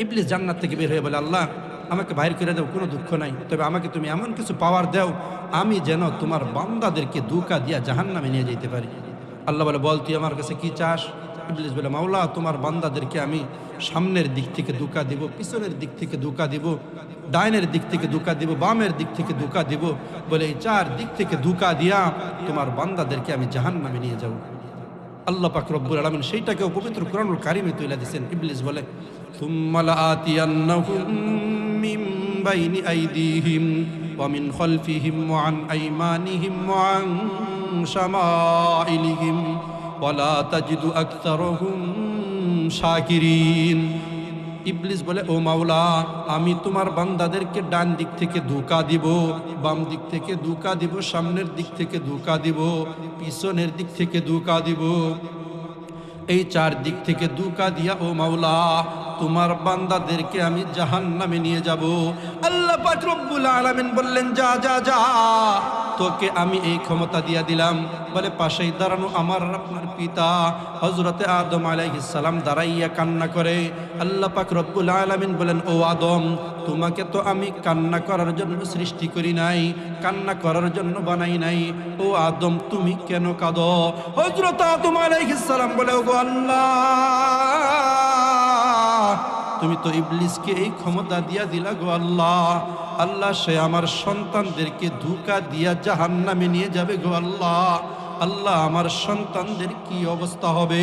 ইবলিস জান্নাত থেকে বের হয়ে বলে, আল্লাহ আমাকে বাইর করে দাও, কোনো দুঃখ নাই, তবে আমাকে তুমি এমন কিছু পাওয়ার দাও আমি যেন তোমার বান্দাদেরকে ধোঁকা দিয়া জাহান্নামে নিয়ে যেতে পারি। আল্লাহ বলে, বল তুই আমার কাছে কি চাস? ইবলিস বলে, মাওলা তোমার বান্দাদেরকে আমি সামনের দিক থেকে ধোঁকা দিব, পিছনের দিক থেকে ধোঁকা দিব, ডাইনের দিক থেকে ধোঁকা দিব, বামের দিক থেকে ধোঁকা দিব। বলে এই 4 দিক থেকে ধোঁকা দিয়া তোমার বান্দাদেরকে আমি জাহান্নামে নিয়ে যাব। আল্লাহ পাক রব্বুল আলামিন সেইটাকেও পবিত্র কুরআনুল কারীমে তুলে দিয়েছেন। ইবলিস বলে, থুম্মা লাআতিয়ান্নাহুম মিন বাইনি আইদিহিম ওয়া মিন খালফিহিম ওয়া আন আইমানিহিম ওয়া আন শামাইলিহিম ওয়া লা তাজিদু আকতারহুম শাকিরিন। ইবলিস বলে, ও মাওলা, আমি তোমার বান্দাদেরকে ডান দিক থেকে ধোঁকা দিব, বাম দিক থেকে ধোঁকা দিব, সামনের দিক থেকে ধোঁকা দিব, পিছনের দিক থেকে ধোঁকা দিব, এই চার দিক থেকে ধোঁকা দিয়া ও মাওলা তোমার বান্দাদেরকে আমি জাহান্নামে নিয়ে যাব। আল্লাহ পাক রব্বুল আলামিন বললেন, যা যা যা, তোকে আমি এই ক্ষমতা দিয়া দিলাম। বলে পাশেই দাঁড়ানো আমার আপনার পিতা হযরতে আদম আলাইহিস সালাম দাঁড়াইয়া কান্না করে। আল্লাহ পাক রব্বুল আলামিন বলেন, ও আদম, তোমাকে তো আমি কান্না করার জন্য সৃষ্টি করি নাই, কান্না করার জন্য বানাই নাই। ও আদম, তুমি কেন কাঁদো? হযরত আদম আলাইহিস সালাম বলে, ওগো আল্লাহ, তুমি তো ইবলিসকে এই ক্ষমতা দিয়া দিলা গো আল্লাহ। আল্লাহ, সে আমার সন্তানদেরকে ধোঁকা দিয়া জাহান্নামে নিয়ে যাবে গো আল্লাহ। আল্লাহ, আমার সন্তানদের কি অবস্থা হবে?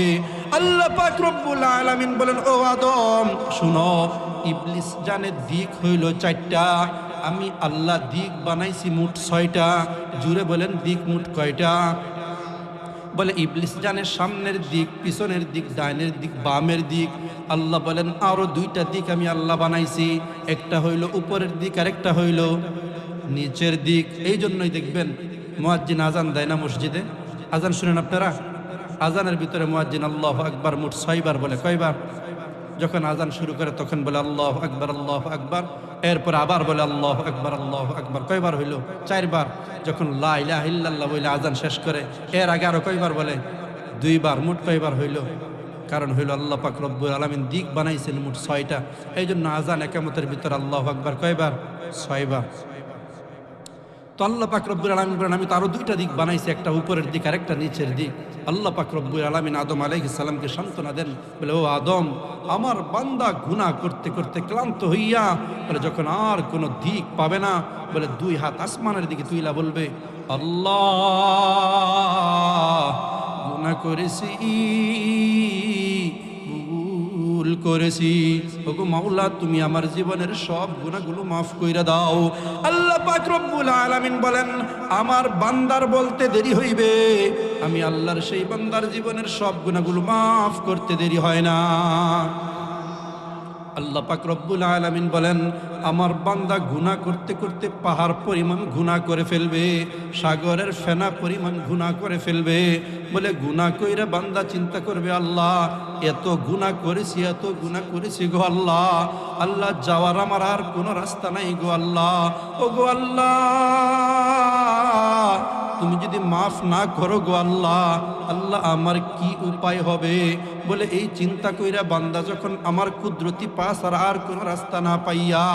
আল্লাহ পাক রব্বুল আলামিন বলেন, ও আদম শুনো, ইবলিস জানে দিক হইল চারটা, আমি আল্লাহ দিক বানাইছি মোট 6টা। জুড়ে বলেন, দিক মোট কয়টা? বলে ইবলিস জানে সামনের দিক, পিছনের দিক, ডাইনের দিক, বামের দিক। আল্লাহ বলেন, আরো 2টা দিক আমি আল্লাহ বানাইছি, একটা হইল উপরের দিক আর একটা হইল নিচের দিক। এই জন্যই দেখবেন মুয়াজ্জিন আজান দেয় না মসজিদে, আজান শুনেন আপনারা? আজানের ভিতরে মুয়াজ্জিন আল্লাহু আকবার মোট 6 বার বলে। কয়বার? যখন আজান শুরু করে তখন বলে আল্লাহু আকবার, আল্লাহু আকবার, এরপর আবার বলে আল্লাহু আকবার, আল্লাহু আকবার। কয়বার হইল? 4 বার। যখন লা ইলাহা ইল্লাল্লাহ বলে আজান শেষ করে এর আগে আরো কয়বার বলে? 2 বার। মোট কয়বার হইল? কারণ হইল আল্লাহ পাক রব্বুল আলামিন দিক বানাইছেন মোট 6টা। এই জন্য আজান একামতের ভিতরে আল্লাহু আকবার কয়বার? 6 বার। তো আল্লাহ পাক রব্বুল আলামিন বলেন, আমি তো আরো 2টা দিক বানাইছি, একটা উপরের দিক আর একটা নিচের দিক। আল্লাহ পাক রব্বুল আলামিন আদম আলাইহিস সালামকে সান্ত্বনা দেন, বলে, ও আদম, আমার বান্দা গুনাহ করতে করতে ক্লান্ত হইয়া বলে যখন আর কোনো দিক পাবে না, বলে 2 হাত আসমানের দিকে তুইলা বলবে, আল্লাহ, গুনাহ করেছি, ভুল করেছি, ওগো মাওলা, তুমি আমার জীবনের সব গুনাহগুলো মাফ কইরা দাও। আল্লাহ পাক রব্বুল আলামিন বলেন, আমার বান্দার বলতে দেরি হইবে, আমি আল্লাহর সেই বান্দার জীবনের সব গুনাহগুলো মাফ করতে দেরি হয় না। আল্লাহ পাক রব্বুল আলামিন বলেন, আমার বান্দা গুনাহ করতে করতে পাহাড় পরিমাণ গুনাহ করে ফেলবে, সাগরের ফেনা পরিমাণ গুনাহ করে ফেলবে। বলে গুনাহ কইরা বান্দা চিন্তা করবে, আল্লাহ, এত গুনাহ করেছি, এত গুনাহ করেছি গো আল্লাহ, আল্লাহ, যাওয়ার আমার আর কোনো রাস্তা নাই গো আল্লাহ। ও গো আল্লাহ, তুমি যদি মাফ না করো গো আল্লাহ, আল্লাহ, আমার কি উপায় হবে? বলে এই চিন্তা কইরা বান্দা যখন আমার কুদরতি পা ছাড়া আর কোনো রাস্তা না পাইয়া,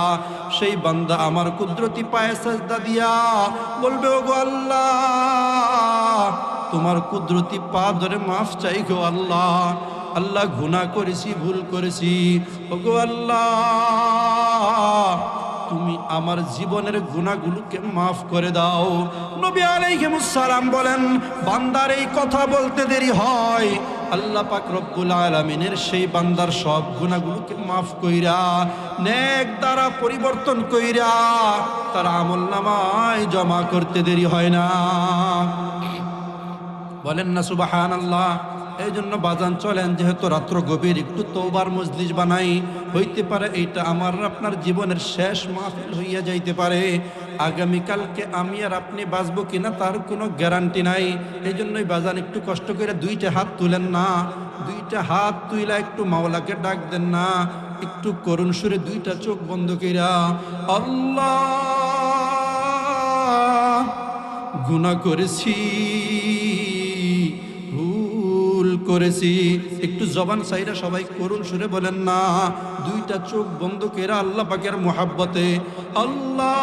সেই বান্দা আমার কুদরতি পায়ে সাজদা দিয়া বলবে, ও গো আল্লাহ, তোমার কুদরতি পা ধরে মাফ চাই গো আল্লাহ, আল্লাহ, গুনাহ করেছি, ভুল করেছি, ও গো আল্লাহ, তুমি আমার জীবনের গুনাহগুলোকে মাফ করে দাও। নবী আলাইহিস সালাম বলেন, বান্দার এই কথা বলতে দেরি হয়, আল্লাহ পাক রব্বুল আলামিনের সেই বান্দার সব গুনাহগুলোকে মাফ কইরা নেক দ্বারা পরিবর্তন কইরা তার আমলনামায় জমা করতে দেরি হয় না। বলেন না সুবহানাল্লাহ। এই জন্য বাজান চলেন, যেহেতু রাত্র গভীর, একটু তওবার মজলিস বানাই। হইতে পারে এইটা আমার আপনার জীবনের শেষ মাহফিল হইয়া যাইতে পারে। আগামীকালকে আমি আর আপনি বাঁচবো কিনা তার কোনো গ্যারান্টি নাই। এই জন্যই বাজান একটু কষ্ট করে 2টা হাত তুলেন না, 2টা হাত তুইলা একটু মাওলাকে ডাক দেন না, একটু করুণ সুরে 2টা চোখ বন্ধ কইরা, আল্লাহ, গুনাহ করেছি, করেছি। একটু জবান সাইরা সবাই করুণ সুরে বলেন না, 2টা চোখ বন্ধ করে আল্লাহ পাকের মুহাব্বতে, আল্লাহ,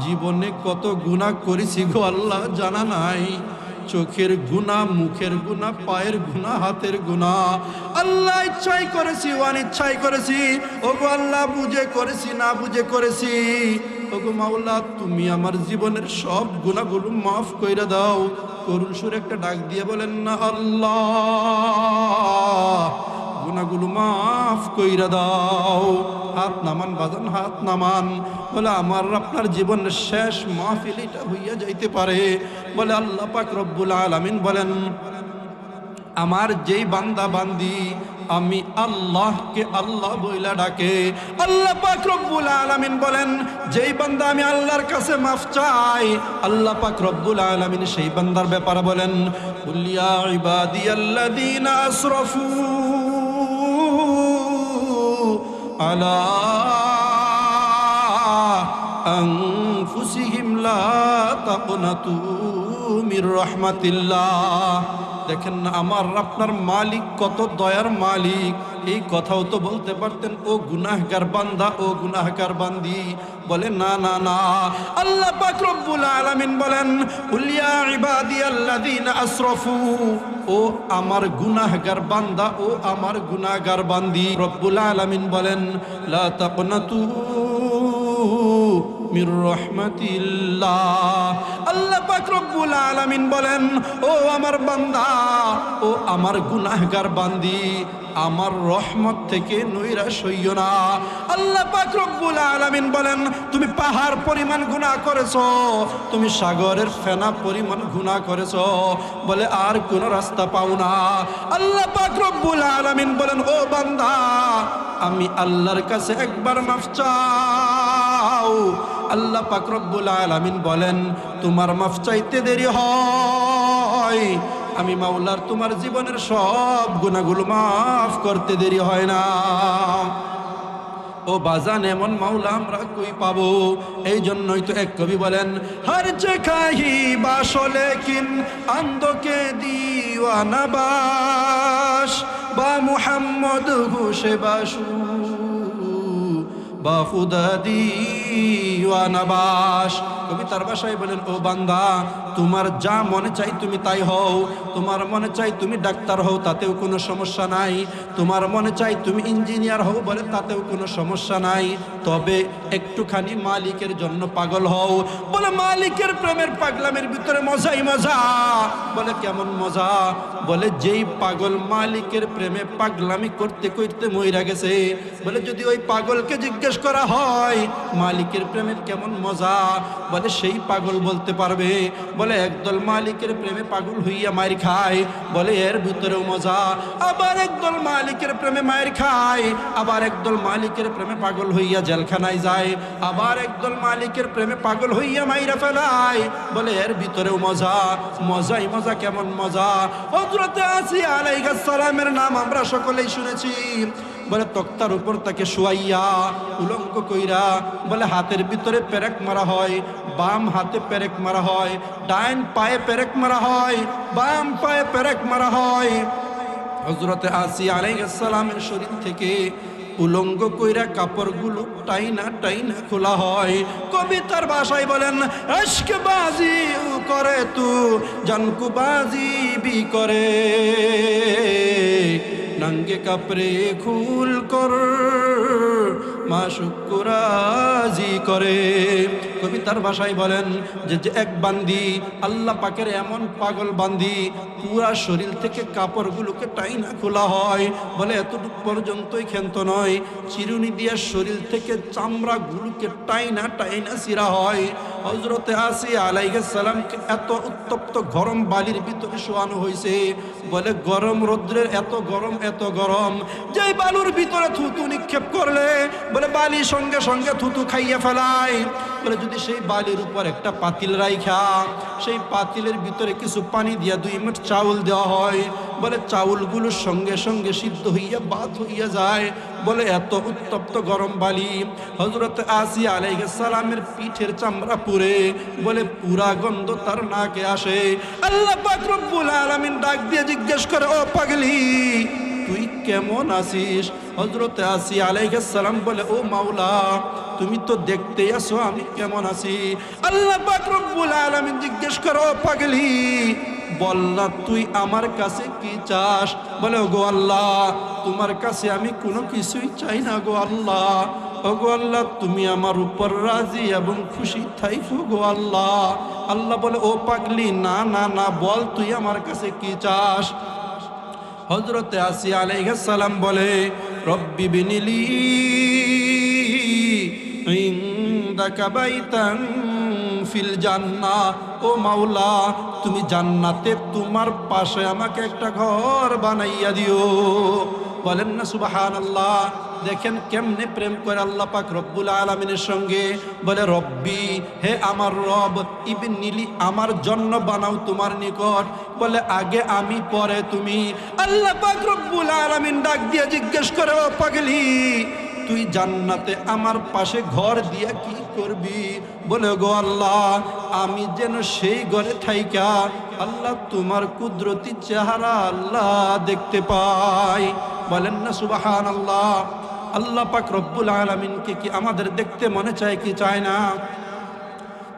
জীবনে কত গুনাহ করেছি গো আল্লাহ জানা নাই, চোখের গুনাহ, মুখের গুনাহ, পায়ের গুনাহ, হাতের গুনাহ, আল্লাহ, ইচ্ছাই করেছি, অনিচ্ছাই করেছি, ওগো আল্লাহ, বুঝে করেছি, না বুঝে করেছি, ওগো মাওলা, তুমি আমার জীবনের সব গুনাহগুলো মাফ কইরা দাও। করুণ সুরে একটা ডাক দিয়ে বলেন না, আল্লাহ, গুনাহগুলো মাফ কইরা দাও। হাত নামান বাজান, হাত নামান। বলে আমার আপনার জীবনের শেষ মাহফিল এটা হইয়া যাইতে পারে। বলে আল্লাহ পাক রব্বুল আলামিন বলেন, আমার যেই বান্দা বান্দি আমি আল্লাহকে আল্লাহ বইলা ডাকে, আল্লাহ পাক রব্বুল আলামিন বলেন যেই বান্দা আমি আল্লাহর কাছে মাফ চাই, আল্লাহ পাক রব্বুল আলামিন সেই বান্দার ব্যাপারে বলেন, কুল ইয়া ইবাদিয়াল্লাযীনা আসরাফু আলা আনফুসিহিম লা তাকনাতু মির রাহমাতিল্লাহ। দেখেন না আমার আপনার মালিক কত দয়ার মালিক। এই কথাও তো বলতে পারতেন ও গুনাহগার বান্দা, ও গুনাহগার বান্দি। বলে না না না, আল্লাহ পাক রব্বুল আলামিন বলেন কুল ইয়া ইবাদিয়াল্লাযীনা আসরাফু, ও আমার গুনাহগার বান্দা, ও আমার গুনাহগার বান্দি। রব্বুল আলামিন বলেন লা তাকনাতু মির রাহমাতিল্লাহ। আল্লাহ পাক রব্বুল আলামিন বলেন ও আমার বান্দা, ও আমার গুনাহগার বান্দি, আমার রহমত থেকে নৈরাশ হইও না। আল্লাহ পাক রব্বুল আলামিন বলেন তুমি পাহাড় পরিমাণ গুনাহ করেছো, তুমি সাগরের ফেনা পরিমাণ গুনাহ করেছো, বলে আর কোন রাস্তা পাও না। আল্লাহ পাক রব্বুল আলামিন বলেন ও বান্দা আমি আল্লাহর কাছে একবার মাফ চাও। আল্লাহ পাক রব্বুল আলামিন বলেন তোমার মাফ চাইতে দেরি হয়, আমি মাওলার তোমার জীবনের সব গুনাহগুলো মাফ করতে দেরি হয় না। ও বাজান এমন মাওলা আমরা কই পাবো? এই জন্যই তো এক কবি বলেন হর চাহি বাসলে কিন আন্দোকে দিওয়ানা বাস বা মুহাম্মদ হুসে বাসু বা খুদা দিওয়ানা বাস। কবি তার ভাষায় বলেন ও বান্দা তোমার যা মনে চাই তুমি তাই হও, তোমার মনে চাই তুমি ডাক্তার হও তাতেও কোনো সমস্যা নাই, তোমার মনে চাই তুমি ইঞ্জিনিয়ার হও বলে তাতেও কোনো সমস্যা নাই, তবে একটুখানি মালিকের জন্য পাগল হও। বলে মালিকের প্রেমের পাগলামের ভিতরে মজাই মজা। বলে কেমন মজা? বলে যেই পাগল মালিকের প্রেমে পাগলামি করতে করতে মইরা গেছে, বলে যদি ওই পাগলকে জিজ্ঞেস করা হয় মালিকের প্রেমের কেমন মজা, বলে সেই পাগল বলতে পারবে। বলে একদল মালিকের প্রেমে পাগল হইয়া মার খায়, বলে এর ভিতরেও মজা। আবার একদল মালিকের প্রেমে মার খায়, আবার একদল মালিকের প্রেমে পাগল হইয়া জেলখানায় যায়, আবার একদল মালিকের প্রেমে পাগল হইয়া মাইরা ফেলায়, বলে এর ভিতরেও মজা। মজাই মজা, কেমন মজা! হযরত আসিয়া আলাইহিস সালামের নাম আমরা সকলেই শুনেছি। বলে তক্তার উপর তাকে শুয়াইয়া উলঙ্গ কইরা, বলে হাতের ভিতরে পেরেক মারা হয়, বাম হাতে পেরেক মারা হয়, ডাইন পায়ে পেরেক মারা হয়, বাম পায়ে পেরেক মারা হয়। হযরত আসিয়া আলাইহিস সালামের শরীর থেকে উলঙ্গ কইরা কাপড়গুলো টাইনা টাইনা খোলা হয়। কবিতার ভাষায় বলেন ইশক বাজি করে তু জানকু বাজি বি করে, नंगे कपड़े खुल कर माशुक राजी करे। কবিতার ভাষায় বলেন যে এক বান্দি আল্লাহ পাকের এমন পাগল বান্দি পুরা শরীর থেকে কাপড়গুলোকে টাইনা খোলা হয়, বলে এতটুকু পর্যন্তই ক্ষান্ত নয়, চিরুনি দিয়ে শরীর থেকে চামড়াগুলোকে টাইনা টাইনা ছিঁড়া হয়। হযরত আসিয়া আলাইহিস সালামকে এত উত্তপ্ত গরম বালির ভিতরে শোয়ানো হয়েছে, বলে গরম রৌদ্রের এত গরম এত গরম, যে বালুর ভিতরে থুতু নিক্ষেপ করলে বলে বালি সঙ্গে সঙ্গে থুতু খাইয়া ফেলায়। বলে যদি সেই বালির উপর একটা পাতিল রাইখা সেই পাতিলের ভিতরে কিছু পানি দিয়া 2 মিনিট চাউল দেওয়া হয়, বলে চাউলগুলো সঙ্গে সঙ্গে সিদ্ধ হইয়া ভাত হইয়া যায়। বলে এত উত্তপ্ত গরম বালি। হযরত আসিয়া আলাইহিস সালামের পিঠের চামড়া পুড়ে, বলে পুরা গন্ধ তার নাকে আসে। আল্লাহ পাক রব্বুল আলামিন ডাক দিয়ে জিজ্ঞেস করে ও পাগলি তুই কেমন আছিস? হযরত আসিয়া আলাইহিস সালাম বলে ও মাওলা তুমি তো দেখতে আসো আমি কেমন আছি। আল্লাহ পাক রব্বুল আলামিন জিজ্ঞেস করে ও পাগলি বল না তুই আমার কাছে কি চাস? বলে ও গো আল্লাহ তোমার কাছে আমি কোনো কিছুই চাই না গো আল্লাহ। ও গো আল্লাহ তুমি আমার উপর রাজি এবং খুশি থাইকো গো আল্লাহ। আল্লাহ বলে ও পাগলি না না না বল তুই আমার কাছে কি চাস? হযরতে আসিয়া আলাইহিস সালাম বলে, রব্বি বিনিলি ইনদাকা বাইতান ফিল জান্নাহ, ও মাওলা তুমি জান্নাতে তোমার পাশে আমাকে একটা ঘর বানাইয়া দিও। বলেন না সুবহানাল্লাহ। দেখেন কেমনে প্রেম করে আল্লাহ পাক রব্বুল আলামিনের সঙ্গে। বলে রব্বি, হে আমার রব, ইবনিলি আমার জন্য বানাও তোমার নিকট। বলে আগে আমি পরে তুমি। আল্লাহ পাক রব্বুল আলামিন ডাক দিয়ে জিজ্ঞেস করে, ও পাগলি তুই জান্নাতে আমার পাশে ঘর দিয়া কি করবি? বলে গো আল্লাহ, আমি যেন সেই ঘরে থাইকা আল্লাহ তোমার কুদরতি চেহারা আল্লাহ দেখতে পাই। বলেন না সুবহানাল্লাহ। আল্লাহ পাক রব্বুল আলামিনকে কি আমাদের দেখতে মনে চায় কি চায় না?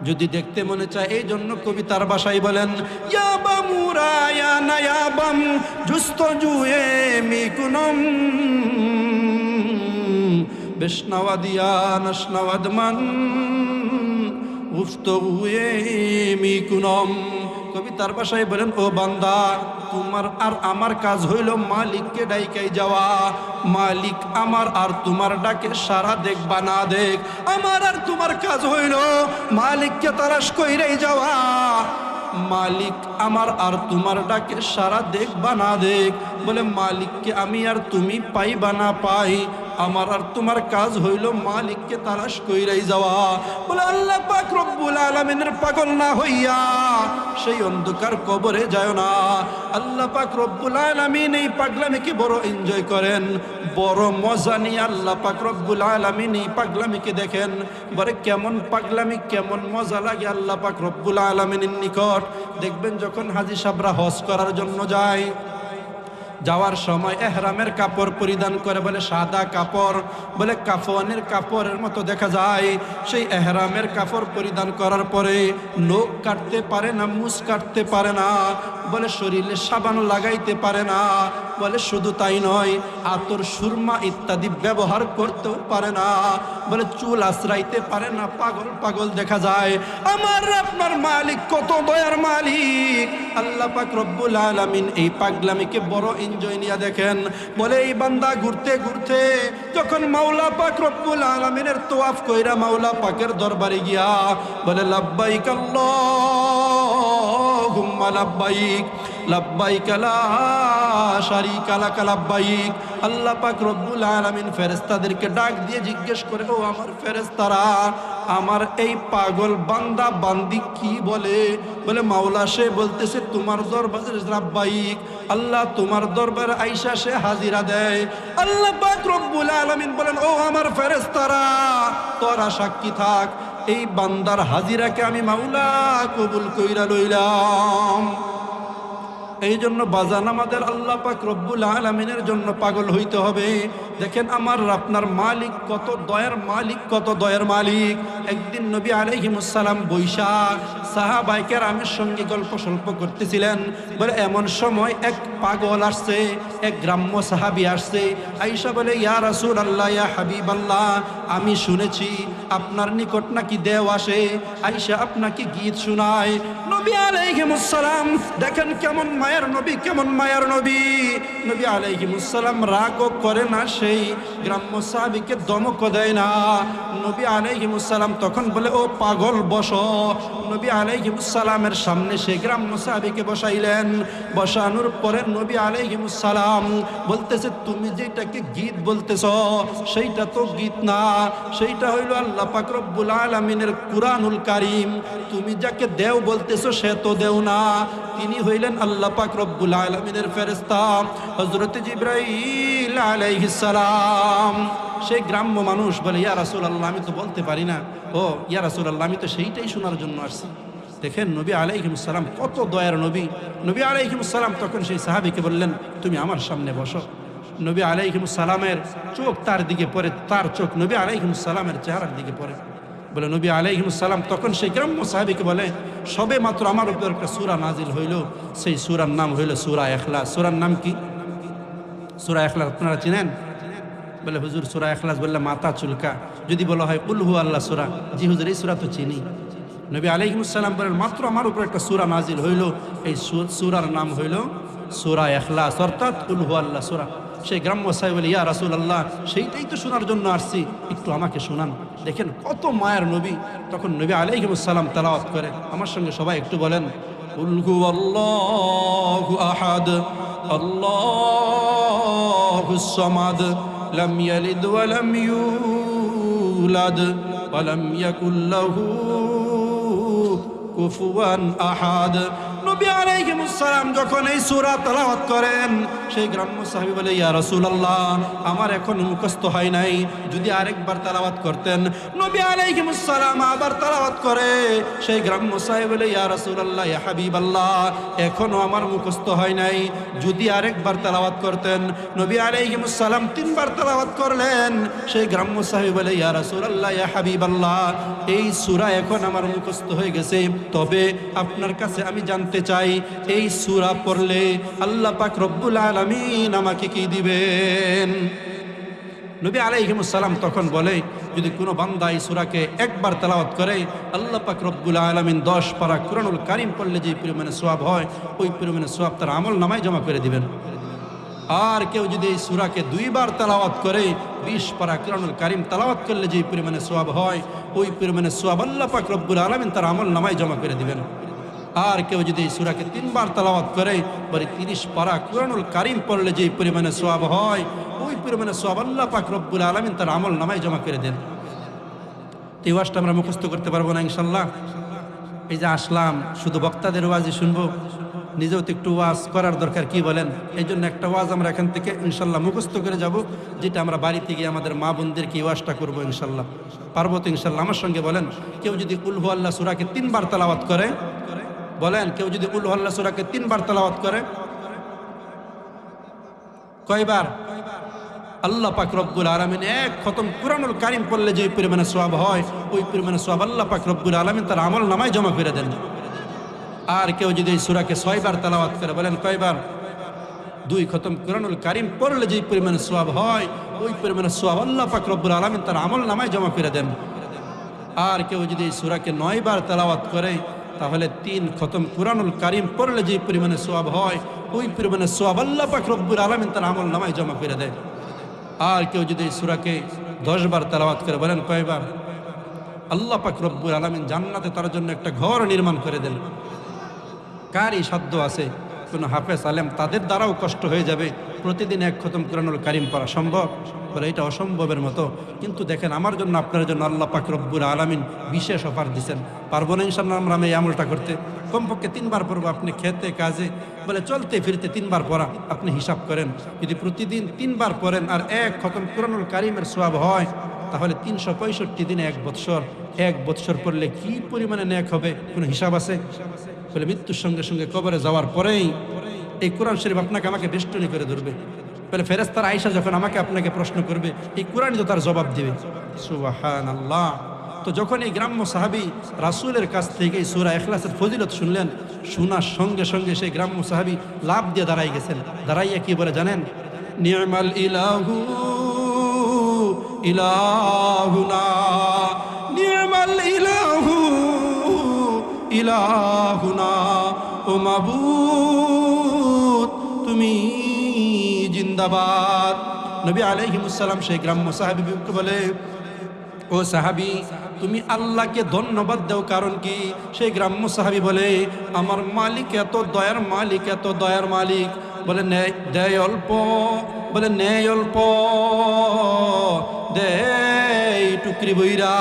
যদি দেখতে মনে চায়, এই জন্য কবিতার ভাষায় বলেন, ইয়া বামুরা ইয়া নায়াবাম জুস্তজুয়ে মিকুনম বেশনাওয়াদিয়া নশনাওয়াদমান উফতহুয়ে মিকুনম। কবিতার ভাষায় বলেন, ও বান্দা, তোমার আর আমার কাজ হইল মালিককে ডাইকাই যাওয়া। মালিক আমার আর তোমার ডাকে সারা দেখবা না দেখ। আমার আর তোমার কাজ হইল মালিককে তালাশ কইরাই যাওয়া। মালিক আমার আর তোমার ডাকে সারা দেখবা না দেখ। বলে মালিককে আমি আর তুমি পাইবা না পাই, আমার আর তোমার কাজ হইল মালিককে তালাশ কইরাই যাওয়া। বলে আল্লাহ পাক রব্বুল আলামিনের পাগল না হইয়া সেই অন্ধকার কবরে যায় না। আল্লাহ পাক রব্বুল আলামিন এই পাগলামিকে বড় এনজয় করেন, বড় মজা নিয়ে আল্লাহ পাক রব্বুল আলামিন এই পাগলামিকে দেখেন। বলে কেমন পাগলামি, কেমন মজা লাগে আল্লাহ পাক রব্বুল আলামিনের নিকট। দেখবেন যখন হাজী সাহেবরা হজ করার জন্য যায়, যাওয়ার সময় এহরামের কাপড় পরিধান করে, বলে সাদা কাপড়, বলে কাফনের কাপড়ের মতো দেখা যায়। সেই এহরামের কাপড় পরিধান করার পরে নখ কাটতে পারে না, মুছ কাটতে পারে না, বলে শরীরে সাবান লাগাইতে পারে না। বলে শুধু তাই নয়, আতর সুরমা ইত্যাদি ব্যবহার করতেও পারে না। বলে চুল আশ্রাইতে পারে না, পাগল পাগল দেখা যায়। আমার আপনার মালিক কত দয়ার মালিক। আল্লাহ পাক রব্বুল আলামিন এই পাগলামিকে বড় এনজয় নিয়ে দেখেন। বলে এই বান্দা ঘুরতে ঘুরতে যখন মাওলা পাক রব্বুল আলামিনের তোয়াফ কইরা মাওলা পাকের দরবারে গিয়া বলে লাব্বাইক আল্লাহুম্মা লাব্বাইক লাব্বাইক লা শারীকা লাক লাব্বাইক। আল্লাহ পাক রব্বুল আলামিন ফেরেশতাদেরকে ডাক দিয়ে জিজ্ঞেস করে, ও আমার ফেরেশতারা, আমার এই পাগল বান্দা বান্দি কি বলে? বলে মাওলা সে বলতেছে তোমার দরবারে লাব্বাইক। আল্লাহ তোমার দরবারে আইসা সে হাজিরা দেয়। আল্লাহ পাক রব্বুল আলামিন বলেন, ও আমার ফেরেশতারা, তোরা সাক্ষী থাক, এই বান্দার হাজিরাকে আমি মাওলা কবুল কইরা লইলাম। এই জন্য বাজান আমাদের আল্লাহ পাক রব্বুল আলামিনের জন্য পাগল হইতে হবে। দেখেন আমার আপনার মালিক কত দয়ার মালিক, কত দয়ার মালিক। একদিন নবী আলাইহিস সালাম বৈশা সাহাবায়ে কেরামের সঙ্গে গল্প সল্প করতেছিলেন। বলে এমন সময় এক পাগল আসছে, এক গ্রাম্য সাহাবী আসছে। আয়েশা বলে, ইয়া রাসূলুল্লাহ, ইয়া হাবিবাল্লাহ, আমি শুনেছি আপনার নিকট নাকি দেও আসে, আয়েশা আপনাকে গীত শোনায়। নবী আলাইহিস সালাম দেখেন কেমন মায়ের নবী, কেমন মায়ের নবী। নবী আলাইহিস সালাম রাগও করে না, সেই গ্রাম্য সাহাবীকে দমকও দেয় না। নবী আলাইহিস সালাম তখন বলে, ও পাগল বসো। নবী আলাইহিস সালামের সামনে সেই গ্রাম্য সাহাবীকে বসাইলেন। বসানোর পরে নবী আলাইহিস সালাম বলতেছে, তুমি যেটাকে গীত বলতেছ সেইটা তো গীত না, সেইটা হইল আল্লাহ পাক রব্বুল আলামিনের কুরআনুল কারীম। তুমি যাকে দেও বলতেছ সে তো দেও না, তিনি হইলেন আল্লাহ পাক রব্বুল আলামিনের ফেরেশতা হযরত জিবরাইল আলাইহিস সালাম। সেই গ্রাম্য মানুষ বলে, ইয়া রাসূলুল্লাহ, আমি তো বলতে পারি না। ও ইয়া রাসূলুল্লাহ, আমি তো সেইটাই শোনার জন্য আসছি। দেখেন নবী আলাইহিস সালাম কত দয়ার নবী। নবী আলাইহিস সালাম তখন সেই সাহাবীকে বললেন, তুমি আমার সামনে বসো। নবী আলাইহিস সালামের চোখ তার দিকে পড়ে, তার চোখ নবী আলাইহিস সালামের চেহারার দিকে পড়ে। বলে নবী আলাইহিস সালাম তখন সেই গ্রাম্য সাহাবীকে বলে, সবে মাত্র আমার উপর একটা সূরা নাজিল হইল, সেই সূরার নাম হইল সূরা ইখলাস। সূরার নাম কি? সূরা ইখলাস আপনারা চিনেন? বলে হুজুর সূরা ইখলাস বললে মাথা চুলকা। যদি বলা হয় কুল হু আল্লাহ সূরা, জি হুজুর এই সূরা তো চিনি। নবী আলাইহিস সালাম বলেন, মাত্র আমার উপর একটা সূরা নাজিল হইল, এই সূরার নাম হইল সূরা ইখলাস অর্থাৎ কুল হুয়াল্লাহ সূরা। সেই গ্রাম্য সাহেব বলে, ইয়া রাসূলুল্লাহ, সেইটাই তো শোনার জন্য আসছি, একটু আমাকে শোনান। দেখেন কত মায়ের নবী। তখন নবী আলাইহিস সালাম তেলাওয়াত করে, আমার সঙ্গে সবাই একটু বলেন, কুল হুয়াল্লাহু আহাদ আল্লাহুস সামাদ লাম ইয়ালিদ ওয়া লাম ইউলাদ ওয়া লাম ইয়াকুল লাহু কুফুয়ান আহাদ। নবী আলাইহিস সালাম যখন এই সূরা তেলাওয়াত করেন, সেই গ্রাম্য সাহাবী বলে, ইয়া রাসূলুল্লাহ, আমার এখন মুখস্থ হয় নাই, যদি আরেকবার তেলাওয়াত করতেন। নবী আলাইহিস সালাম আবার তেলাওয়াত করে, সেই গ্রাম্য সাহাবী বলে, ইয়া রাসূলুল্লাহ, ইয়া হাবিবাল্লাহ, এখনো আমার মুখস্থ হয় নাই, যদি আরেকবার তেলাওয়াত করতেন। নবী আলাইহিস সালাম তিনবার তেলাওয়াত করলেন, সেই গ্রাম্য সাহাবী বলে, ইয়া রাসূলুল্লাহ, ইয়া হাবিবাল্লাহ, এই সূরা এখন আমার মুখস্থ হয়ে গেছে, তবে আপনার কাছে আমি জানতে চাই, এই সূরা পড়লে আল্লাহ পাক রব্বুল আলামিন আমাকে কি দিবেন? নবী আলাইহিস সালাম তখন বলে, যদি কোনো বান্দা এই সূরাকে একবার তেলাওয়াত করে, আল্লাহ পাক রব্বুল আলামিন 10 পারা কুরআনুল কারীম পড়লে যে পরিমাণে সওয়াব হয়, ওই পরিমাণে সওয়াব তার আমল নামায় জমা করে দিবেন। আর কেউ যদি এই সূরাকে 2 বার তেলাওয়াত করে, 20 পারা কুরআনুল কারীম তেলাওয়াত করলে যে পরিমাণে সওয়াব হয়, ওই পরিমাণে সওয়াব আল্লাহ পাক রব্বুল আলামিন তার আমল নামায় জমা করে দিবেন। আর কেউ যদি এই সূরাকে 3 বার তেলাওয়াত করে, বলে 30 পারা কুরআনুল কারীম পড়লে যে পরিমাণে সওয়াব হয়, ওই পরিমাণে সওয়াব আল্লাহ পাক রব্বুল আলামিন তার আমল নামায় জমা করে দেন। এই ওয়াজটা আমরা মুখস্থ করতে পারবো না ইনশাআল্লাহ? এই যে আসলাম, শুধু বক্তাদের ওয়াজই শুনবো, নিজেও তো একটু ওয়াজ করার দরকার, কি বলেন? এই জন্য একটা ওয়াজ আমরা এখান থেকে ইনশাল্লাহ মুখস্থ করে যাব, যেটা আমরা বাড়িতে গিয়ে আমাদের মা বোনদেরকে এই ওয়াজটা করবো ইনশাল্লাহ। পারবো তো ইনশাল্লাহ? আমার সঙ্গে বলেন, কেউ যদি কুল হুয়াল্লাহ সূরাকে 3 বার তেলাওয়াত করে, বলেন, কেউ যদি কুল হুয়াল্লাহ সূরাকে 3 বার তেলাওয়াত করে, কয়বার? আল্লাহ পাক রব্বুল আলামিন এক খতম কুরআনুল কারীম পড়লে যে পরিমাণে সওয়াব হয়, ওই পরিমাণে সওয়াব আল্লাহ পাক রব্বুল আলামিন তার আমল নামায় জমা করে দেন। আর কেউ যদি এই সূরাকে 6 বার তেলাওয়াত করে, বলেন কয়বার? 2 খতম কুরআনুল কারীম পড়লে যে পরিমাণে সওয়াব হয়, ওই পরিমাণে সওয়াব আল্লাহ পাক রব্বুল আলামিন তার আমল নামায় জমা করে দেন। আর কেউ যদি এই সূরাকে 9 বার তেলাওয়াত করে, তাহলে 3 খতম কুরআনুল কারীম পড়লে যে পরিমাণে সওয়াব হয়, ওই পরিমাণে সওয়াব আল্লাহ পাক রব্বুল আলামিন তার আমল নামায় জমা করে দেয়। আর কেউ যদি এই সূরাকে 10 বার তেলাওয়াত করে, বলেন কয়বার? আল্লাহ পাক রব্বুল আলামিন জান্নাতে তার জন্য একটা ঘর নির্মাণ করে দেন। কারই সাধ্য আছে, কোনো হাফেজ আলেম তাদের দ্বারাও কষ্ট হয়ে যাবে প্রতিদিন 1 খতম কুরআনুল কারীম পড়া সম্ভব? বলে এটা অসম্ভবের মতো। কিন্তু দেখেন, আমার জন্য আপনার জন্য আল্লাহ পাক রব্বুল আলামিন বিশেষ অফার দিচ্ছেন। পারবো না ইনশাআল্লাহ আমরা এই আমলটা করতে? কমপক্ষে 3 বার পড়বো। আপনি খেতে কাজে বলে চলতে ফিরতে 3 বার পড়া, আপনি হিসাব করেন, যদি প্রতিদিন 3 বার পড়েন আর 1 খতম কুরআনুল কারীমের সওয়াব হয়, তাহলে 365 দিনে 1 বৎসর, 1 বৎসর পড়লে কি পরিমাণে নেক হবে, কোনো হিসাব আছে? বলে মৃত্যুর সঙ্গে সঙ্গে কবরে যাওয়ার পরেই এই কোরআন শরীফ আপনাকে আমাকে বেষ্টনী করে ধরবে। বলে ফেরেশতারা আয়েশা যখন আমাকে আপনাকে প্রশ্ন করবে, এই কোরআনই তো তার জবাব দিবে। সুবহানাল্লাহ। তো যখন এই গ্রাম্য সাহাবী রাসূলের কাছ থেকে এই সূরা ইখলাসের ফজিলত শুনলেন, শোনার সঙ্গে সঙ্গে সেই গ্রাম্য সাহাবী লাভ দিয়ে দাঁড়াই গেছেন। দাঁড়াইয়া কি বলে জানেন? নি'মাল ইলাহু ইলাহুনা, নি'মাল ইলাহু ইলাহুনা, ও মাবুদ তুমি জিন্দাবাদ। নবী আলাইহিস সালাম সেই গ্রাম্য সাহাবীকে বলে, ও সাহাবী, তুমি আল্লাহকে ধন্যবাদ দাও, কারণ কি? সেই গ্রাম্য সাহাবী বলে, আমার মালিক এত দয়ার মালিক, এত দয়ার মালিক। বলে দেয় অল্প, বলে নেই অল্প, দেয় টুকরি বইরা।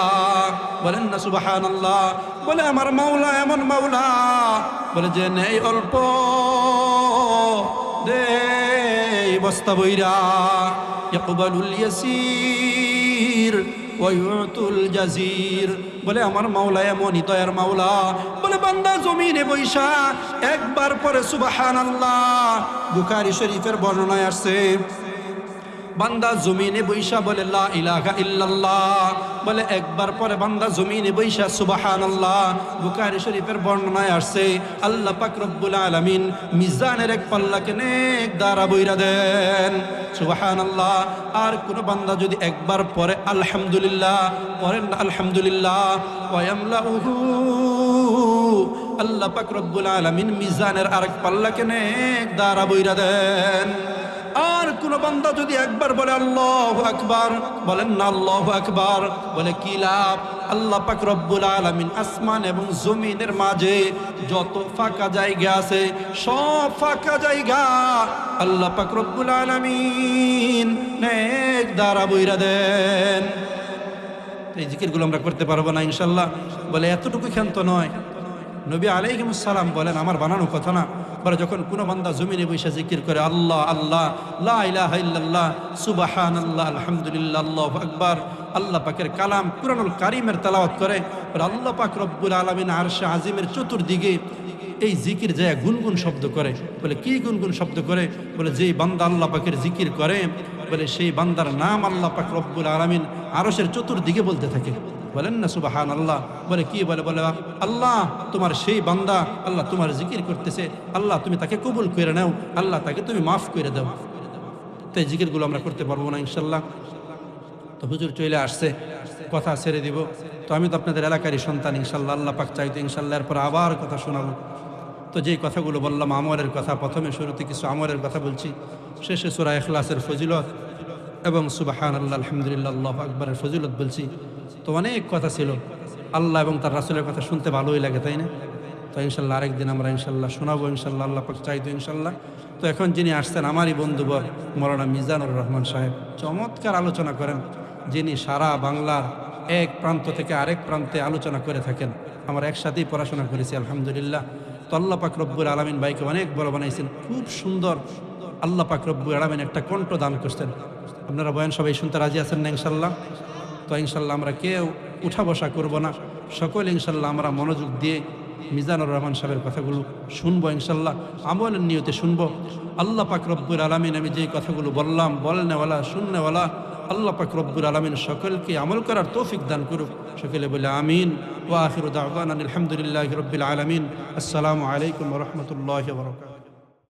বলেন না সুবহানাল্লাহ। বলে আমার মাওলা এমন মাওলা, বলে যে নেই অল্প, দেয় বস্তা বইরা। ইয়াকবালুল ইয়াসির ওয়া ইউতুল জাজির। বলে আমার মাওলা এমনই দয়ার মাওলা। বলে বান্দা জমিনে বৈশা একবার পরে সুবহানাল্লাহ, বুখারী শরীফের বর্ণনায় আসছে, বান্দা জমিনে বৈশা বলে লা ইলাহা ইল্লাল্লাহ, বলে একবার পরে বান্দা জমিনে বৈশা সুবহানাল্লাহ। বুখারী শরীফের বর্ণনায় আসছে আল্লাহ পাক রব্বুল আলামিন মিজানের এক পাল্লাকে নেক দ্বারা বইরা দেন, সুবহানাল্লাহ। আর কোন বান্দা যদি একবার পরে আলহামদুলিল্লাহ পড়েন না আলহামদুলিল্লাহ, ওয়ায়ামলাউহু, আল্লাহ পাক রব্বুল আলামিন মিজানের আরেক পাল্লাকে নেক দ্বারা বইরা দেন। আর কোন বান্দা যদি একবার বলে আল্লাহু আকবার, বলেন না আল্লাহু আকবার, বলে কি লাভ? আল্লাহ পাক রব্বুল আলামিন আসমান এবং জমিনের মাঝে যত ফাঁকা জায়গা আছে সব ফাঁকা জায়গা আল্লাহ পাক রব্বুল আলামিন নেক দ্বারা বইরা দেন। এই জিকিরগুলো আমরা করতে পারবো না ইনশাল্লাহ? বলে এতটুকু ক্ষান্ত নয়, নবী আলাইহিস সালাম বলেন, আমার বানানো কথা না, বলে যখন কোনো বান্দা জমিনে বসে জিকির করে আল্লাহ আল্লাহ লা ইলাহা ইল্লাল্লাহ সুবহানাল্লাহ আলহামদুলিল্লাহ আল্লাহু আকবার, আল্লাহ পাকের কালাম কুরআনুল কারীমের তেলাওয়াত করে, বলে আল্লাহ পাক রব্বুল আলামিন আরশে আজিমের চতুর্দিকে এই জিকির যায় গুনগুন শব্দ করে। বলে কি গুনগুন শব্দ করে? বলে যেই বান্দা আল্লাহ পাকের জিকির করে, বলে সেই বান্দার নাম আল্লাহ পাক রব্বুল আলামিন আরশের চতুর্দিকে বলতে থাকে। বলেন না সুবহানাল্লাহ। বলে কি বলে? বলে আল্লাহ তোমার সেই বান্দা, আল্লাহ তোমার জিকির করতেছে, আল্লাহ তুমি তাকে কবুল করে নাও, আল্লাহ তাকে তুমি মাফ করে দাও। তো এই জিকিরগুলো আমরা করতে পারবো না ইনশাল্লাহ? তো হুজুর চলে আসছে, কথা ছেড়ে দিব। তো আমি তো আপনাদের এলাকারই সন্তান, ইনশাল্লাহ আল্লাহ পাক চাইতো ইনশাল্লাহ এরপর আবার কথা শোনাবো। তো যেই কথাগুলো বললাম আমলের কথা, প্রথমে শুরুতে কিছু আমলের কথা বলছি, শেষে সূরা ইখলাসের ফজিলত এবং সুবহানাল্লাহ আলহামদুলিল্লাহ আল্লাহু আকবারের ফজিলত বলছি। তো অনেক কথা ছিল, আল্লাহ এবং তার রাসূলের কথা শুনতে ভালোই লাগে, তাই না? তো ইনশাল্লাহ আরেকদিন আমরা ইনশাল্লাহ শোনাবো ইনশাল্লাহ, আল্লাহ পাক চাইতো ইনশাল্লাহ। তো এখন যিনি আসছেন আমারই বন্ধুবর মৌলানা মিজানুর রহমান সাহেব, চমৎকার আলোচনা করেন, যিনি সারা বাংলার এক প্রান্ত থেকে আরেক প্রান্তে আলোচনা করে থাকেন। আমরা একসাথেই পড়াশোনা করেছি আলহামদুলিল্লাহ। তো আল্লাহ পাক রব্বুল আলামিন ভাইকে অনেক বড় বানাইছেন, খুব সুন্দর আল্লাহ পাক রব্বুল আলামিন একটা কণ্ঠ দান করছেন। আপনারা বয়ান সবাই শুনতে রাজি আছেন না ইনশাল্লাহ? তো ইনশাল্লাহ আমরা কেউ উঠা বসা করবো না, সকলে ইনশাল্লাহ আমরা মনোযোগ দিয়ে মিজানুর রহমান সাহেবের কথাগুলো শুনবো ইনশাল্লাহ, আমলের নিয়তে শুনবো। আল্লাহ পাক রব্বুল আলামিন আমি যেই কথাগুলো বললাম, বলনেওয়ালা শুননেওয়ালা আল্লাহ পাক রব্বুল আলামিন সকলকে আমল করার তৌফিক দান করুক। সকলে বলে আমিন। ওয়া আখিরু দাওয়ানা আলহামদুলিল্লাহি রাব্বিল আলামিন। আসসালামু আলাইকুম ওয়া রাহমাতুল্লাহি ওয়া বারাকাতুহু।